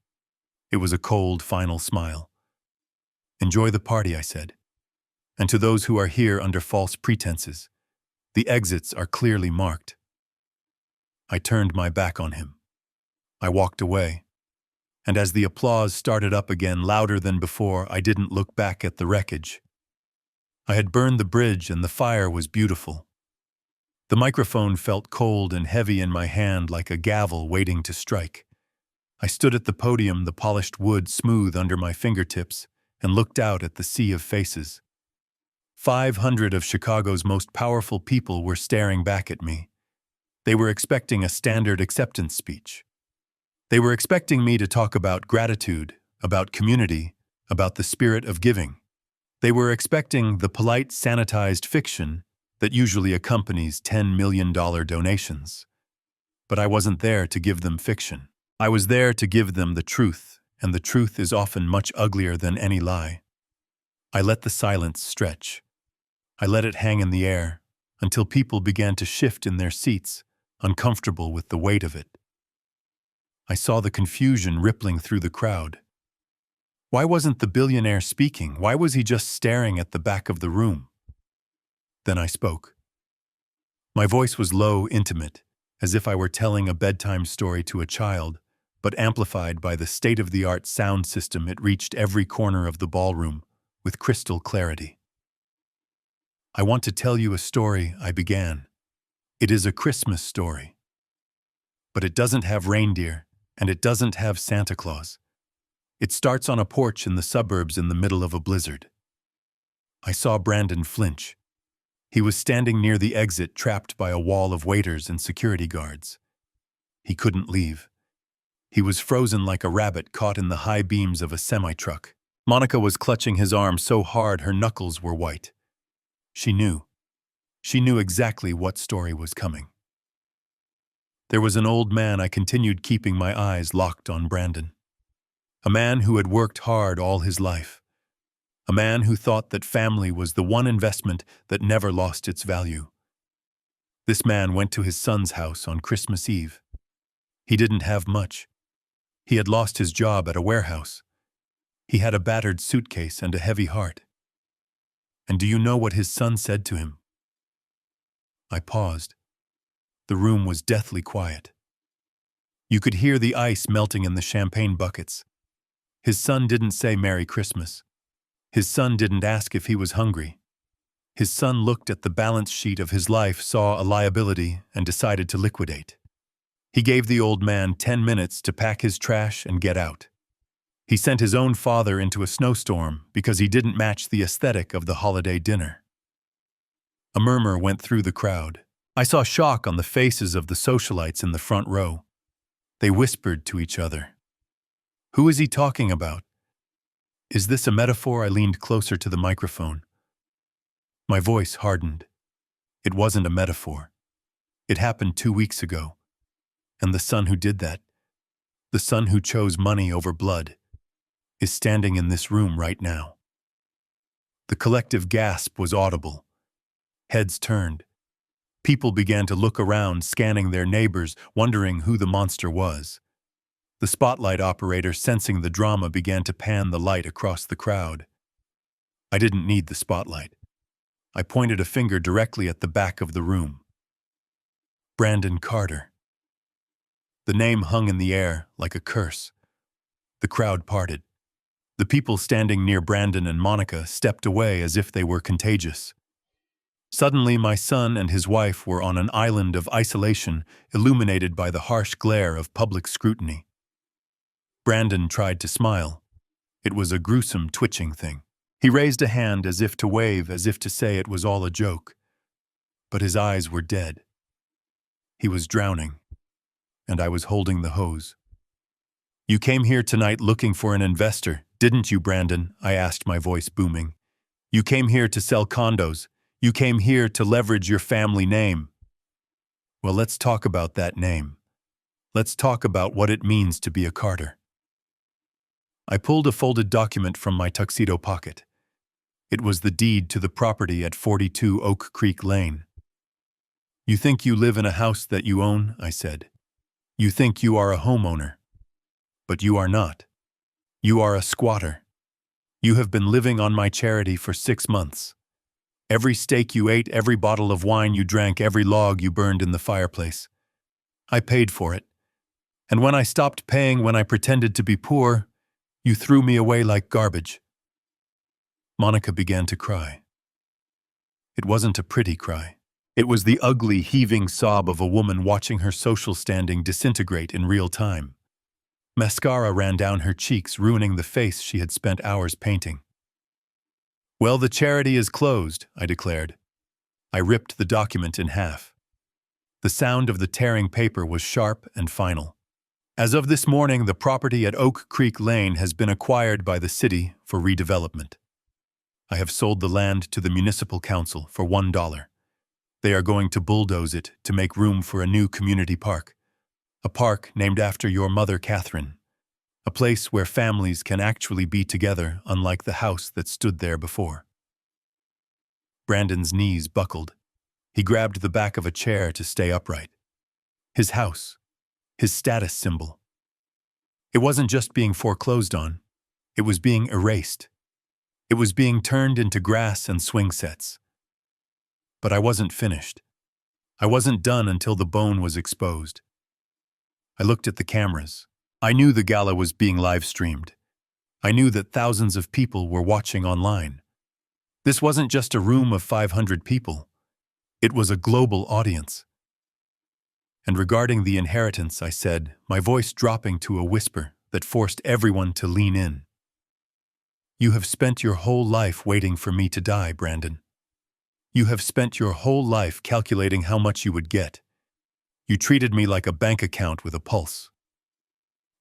It was a cold, final smile. "Enjoy the party," I said. "And to those who are here under false pretenses, the exits are clearly marked." I turned my back on him. I walked away. And as the applause started up again, louder than before, I didn't look back at the wreckage. I had burned the bridge and the fire was beautiful. The microphone felt cold and heavy in my hand, like a gavel waiting to strike. I stood at the podium, the polished wood smooth under my fingertips, and looked out at the sea of faces. 500 of Chicago's most powerful people were staring back at me. They were expecting a standard acceptance speech. They were expecting me to talk about gratitude, about community, about the spirit of giving. They were expecting the polite, sanitized fiction that usually accompanies $10 million donations. But I wasn't there to give them fiction. I was there to give them the truth, and the truth is often much uglier than any lie. I let the silence stretch. I let it hang in the air until people began to shift in their seats, uncomfortable with the weight of it. I saw the confusion rippling through the crowd. Why wasn't the billionaire speaking? Why was he just staring at the back of the room? Then I spoke. My voice was low, intimate, as if I were telling a bedtime story to a child, but amplified by the state-of-the-art sound system. It reached every corner of the ballroom with crystal clarity. I want to tell you a story, I began. It is a Christmas story. But it doesn't have reindeer, and it doesn't have Santa Claus. It starts on a porch in the suburbs in the middle of a blizzard. I saw Brandon flinch. He was standing near the exit, trapped by a wall of waiters and security guards. He couldn't leave. He was frozen like a rabbit caught in the high beams of a semi-truck. Monica was clutching his arm so hard her knuckles were white. She knew. She knew exactly what story was coming. There was an old man. I continued, keeping my eyes locked on Brandon. A man who had worked hard all his life. A man who thought that family was the one investment that never lost its value. This man went to his son's house on Christmas Eve. He didn't have much. He had lost his job at a warehouse. He had a battered suitcase and a heavy heart. And do you know what his son said to him? I paused. The room was deathly quiet. You could hear the ice melting in the champagne buckets. His son didn't say Merry Christmas. His son didn't ask if he was hungry. His son looked at the balance sheet of his life, saw a liability, and decided to liquidate. He gave the old man 10 minutes to pack his trash and get out. He sent his own father into a snowstorm because he didn't match the aesthetic of the holiday dinner. A murmur went through the crowd. I saw shock on the faces of the socialites in the front row. They whispered to each other. Who is he talking about? Is this a metaphor? I leaned closer to the microphone. My voice hardened. It wasn't a metaphor. It happened 2 weeks ago. And the son who did that, the son who chose money over blood, is standing in this room right now. The collective gasp was audible. Heads turned. People began to look around, scanning their neighbors, wondering who the monster was. The spotlight operator, sensing the drama, began to pan the light across the crowd. I didn't need the spotlight. I pointed a finger directly at the back of the room. Brandon Carter. The name hung in the air like a curse. The crowd parted. The people standing near Brandon and Monica stepped away as if they were contagious. Suddenly, my son and his wife were on an island of isolation, illuminated by the harsh glare of public scrutiny. Brandon tried to smile. It was a gruesome, twitching thing. He raised a hand as if to wave, as if to say it was all a joke. But his eyes were dead. He was drowning, and I was holding the hose. You came here tonight looking for an investor, didn't you, Brandon? I asked, my voice booming. You came here to sell condos. You came here to leverage your family name. Well, let's talk about that name. Let's talk about what it means to be a Carter. I pulled a folded document from my tuxedo pocket. It was the deed to the property at 42 Oak Creek Lane. You think you live in a house that you own, I said. You think you are a homeowner. But you are not. You are a squatter. You have been living on my charity for 6 months. Every steak you ate, every bottle of wine you drank, every log you burned in the fireplace. I paid for it. And when I stopped paying, when I pretended to be poor, you threw me away like garbage. Monica began to cry. It wasn't a pretty cry. It was the ugly, heaving sob of a woman watching her social standing disintegrate in real time. Mascara ran down her cheeks, ruining the face she had spent hours painting. Well, the charity is closed, I declared. I ripped the document in half. The sound of the tearing paper was sharp and final. As of this morning, the property at Oak Creek Lane has been acquired by the city for redevelopment. I have sold the land to the municipal council for $1. They are going to bulldoze it to make room for a new community park. A park named after your mother, Catherine. A place where families can actually be together, unlike the house that stood there before. Brandon's knees buckled. He grabbed the back of a chair to stay upright. His house. His status symbol. It wasn't just being foreclosed on. It was being erased. It was being turned into grass and swing sets. But I wasn't finished. I wasn't done until the bone was exposed. I looked at the cameras. I knew the gala was being live-streamed. I knew that thousands of people were watching online. This wasn't just a room of 500 people. It was a global audience. And regarding the inheritance, I said, my voice dropping to a whisper that forced everyone to lean in. You have spent your whole life waiting for me to die, Brandon. You have spent your whole life calculating how much you would get. You treated me like a bank account with a pulse.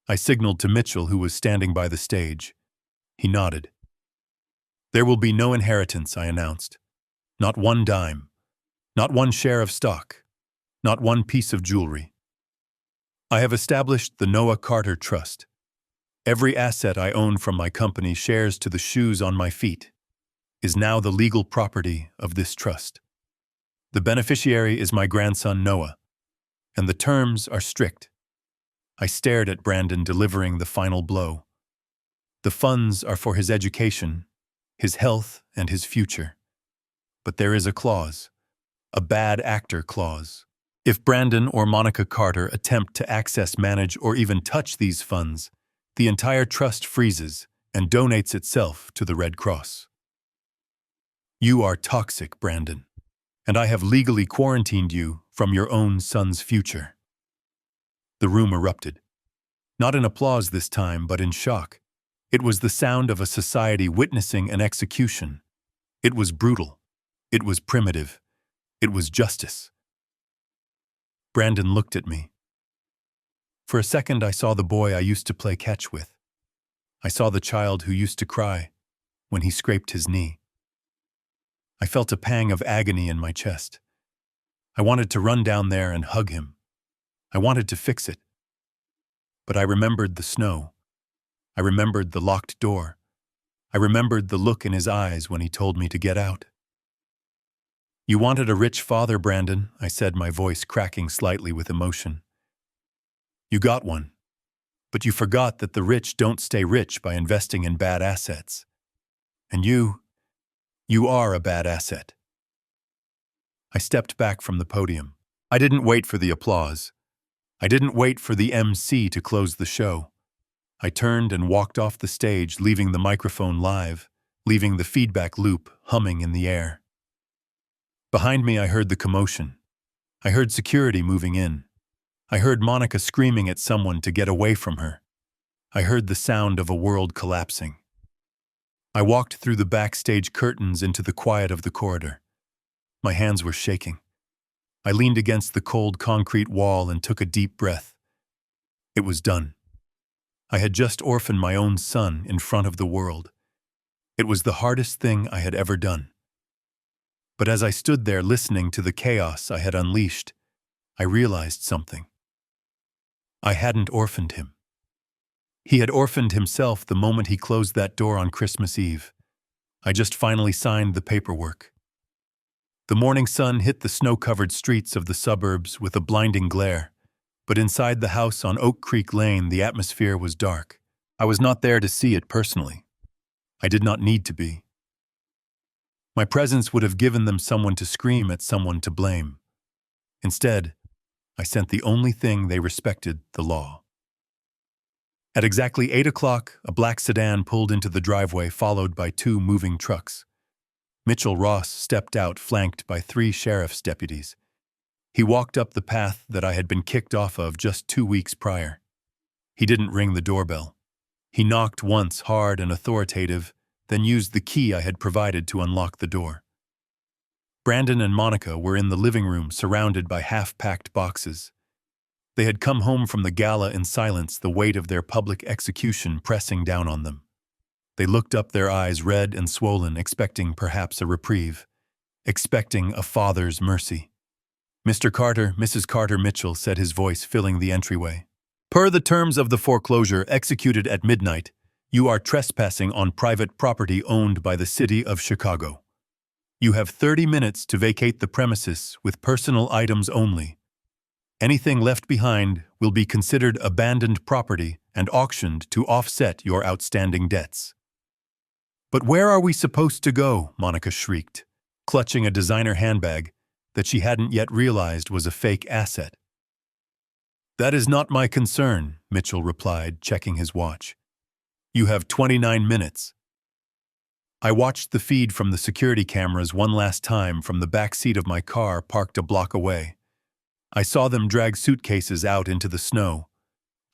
I signaled to Mitchell, who was standing by the stage. He nodded. There will be no inheritance, I announced. Not one dime. Not one share of stock. Not one piece of jewelry. I have established the Noah Carter Trust. Every asset I own from my company shares to the shoes on my feet is now the legal property of this trust. The beneficiary is my grandson Noah, and the terms are strict. I stared at Brandon delivering the final blow. The funds are for his education, his health, and his future. But there is a clause, a bad actor clause. If Brandon or Monica Carter attempt to access, manage, or even touch these funds, the entire trust freezes and donates itself to the Red Cross. You are toxic, Brandon, and I have legally quarantined you from your own son's future. The room erupted. Not in applause this time, but in shock. It was the sound of a society witnessing an execution. It was brutal. It was primitive. It was justice. Brandon looked at me. For a second, I saw the boy I used to play catch with. I saw the child who used to cry when he scraped his knee. I felt a pang of agony in my chest. I wanted to run down there and hug him. I wanted to fix it. But I remembered the snow. I remembered the locked door. I remembered the look in his eyes when he told me to get out. You wanted a rich father, Brandon, I said, my voice cracking slightly with emotion. You got one. But you forgot that the rich don't stay rich by investing in bad assets. And you are a bad asset. I stepped back from the podium. I didn't wait for the applause. I didn't wait for the MC to close the show. I turned and walked off the stage, leaving the microphone live, leaving the feedback loop humming in the air. Behind me, I heard the commotion. I heard security moving in. I heard Monica screaming at someone to get away from her. I heard the sound of a world collapsing. I walked through the backstage curtains into the quiet of the corridor. My hands were shaking. I leaned against the cold concrete wall and took a deep breath. It was done. I had just orphaned my own son in front of the world. It was the hardest thing I had ever done. But as I stood there listening to the chaos I had unleashed, I realized something. I hadn't orphaned him. He had orphaned himself the moment he closed that door on Christmas Eve. I just finally signed the paperwork. The morning sun hit the snow-covered streets of the suburbs with a blinding glare, but inside the house on Oak Creek Lane, the atmosphere was dark. I was not there to see it personally. I did not need to be. My presence would have given them someone to scream at, someone to blame. Instead, I sent the only thing they respected, the law. At exactly 8 o'clock, a black sedan pulled into the driveway, followed by 2 moving trucks. Mitchell Ross stepped out, flanked by 3 sheriff's deputies. He walked up the path that I had been kicked off of just 2 weeks prior. He didn't ring the doorbell. He knocked once, hard and authoritative, then used the key I had provided to unlock the door. Brandon and Monica were in the living room, surrounded by half-packed boxes. They had come home from the gala in silence, the weight of their public execution pressing down on them. They looked up, their eyes red and swollen, expecting perhaps a reprieve, expecting a father's mercy. "Mr. Carter, Mrs. Carter Mitchell," said his voice, filling the entryway. "Per the terms of the foreclosure executed at midnight, you are trespassing on private property owned by the City of Chicago. You have 30 minutes to vacate the premises with personal items only. Anything left behind will be considered abandoned property and auctioned to offset your outstanding debts." "But where are we supposed to go?" Monica shrieked, clutching a designer handbag that she hadn't yet realized was a fake asset. "That is not my concern," Mitchell replied, checking his watch. "You have 29 minutes. I watched the feed from the security cameras one last time from the back seat of my car parked a block away. I saw them drag suitcases out into the snow.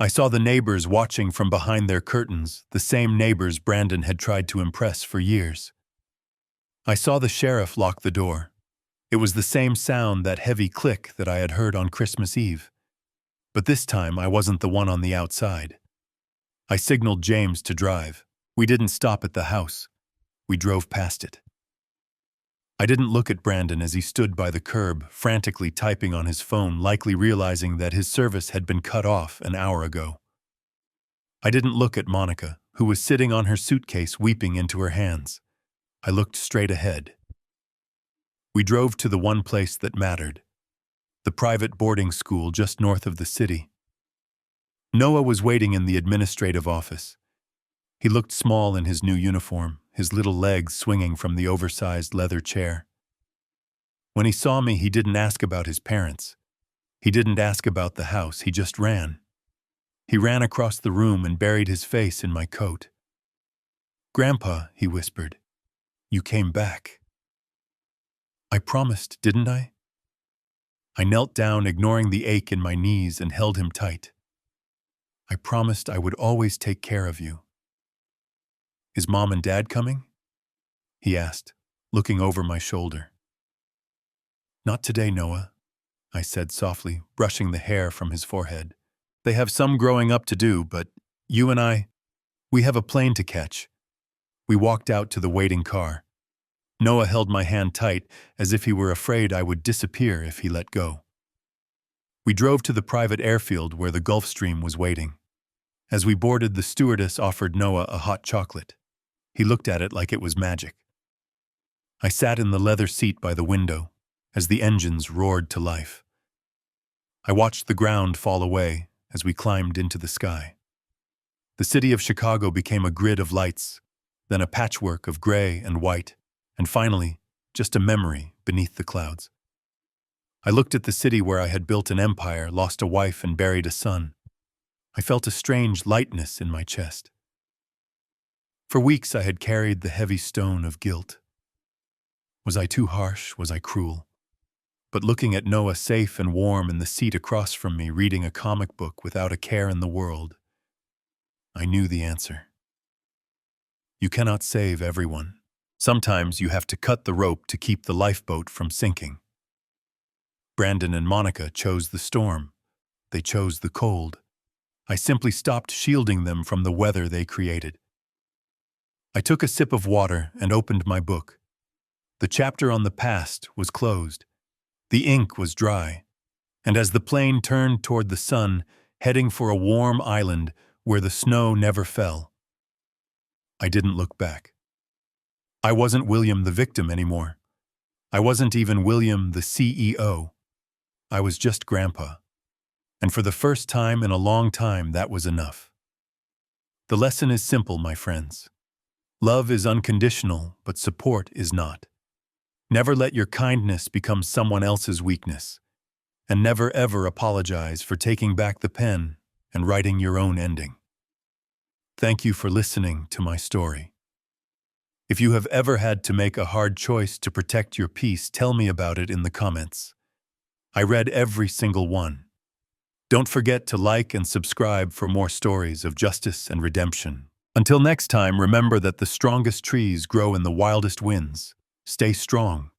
I saw the neighbors watching from behind their curtains, the same neighbors Brandon had tried to impress for years. I saw the sheriff lock the door. It was the same sound, that heavy click that I had heard on Christmas Eve. But this time I wasn't the one on the outside. I signaled James to drive. We didn't stop at the house. We drove past it. I didn't look at Brandon as he stood by the curb, frantically typing on his phone, likely realizing that his service had been cut off an hour ago. I didn't look at Monica, who was sitting on her suitcase weeping into her hands. I looked straight ahead. We drove to the one place that mattered, the private boarding school just north of the city. Noah was waiting in the administrative office. He looked small in his new uniform, his little legs swinging from the oversized leather chair. When he saw me, he didn't ask about his parents. He didn't ask about the house, he just ran. He ran across the room and buried his face in my coat. "Grandpa," he whispered, "you came back." "I promised, didn't I?" I knelt down, ignoring the ache in my knees, and held him tight. "I promised I would always take care of you." "Is Mom and Dad coming?" he asked, looking over my shoulder. "Not today, Noah," I said softly, brushing the hair from his forehead. "They have some growing up to do, but you and we have a plane to catch." We walked out to the waiting car. Noah held my hand tight, as if he were afraid I would disappear if he let go. We drove to the private airfield where the Gulfstream was waiting. As we boarded, the stewardess offered Noah a hot chocolate. He looked at it like it was magic. I sat in the leather seat by the window as the engines roared to life. I watched the ground fall away as we climbed into the sky. The city of Chicago became a grid of lights, then a patchwork of gray and white, and finally, just a memory beneath the clouds. I looked at the city where I had built an empire, lost a wife, and buried a son. I felt a strange lightness in my chest. For weeks I had carried the heavy stone of guilt. Was I too harsh? Was I cruel? But looking at Noah safe and warm in the seat across from me, reading a comic book without a care in the world, I knew the answer. You cannot save everyone. Sometimes you have to cut the rope to keep the lifeboat from sinking. Brandon and Monica chose the storm. They chose the cold. I simply stopped shielding them from the weather they created. I took a sip of water and opened my book. The chapter on the past was closed. The ink was dry. And as the plane turned toward the sun, heading for a warm island where the snow never fell, I didn't look back. I wasn't William the victim anymore. I wasn't even William the CEO. I was just Grandpa. And for the first time in a long time, that was enough. The lesson is simple, my friends. Love is unconditional, but support is not. Never let your kindness become someone else's weakness. And never ever apologize for taking back the pen and writing your own ending. Thank you for listening to my story. If you have ever had to make a hard choice to protect your peace, tell me about it in the comments. I read every single one. Don't forget to like and subscribe for more stories of justice and redemption. Until next time, remember that the strongest trees grow in the wildest winds. Stay strong.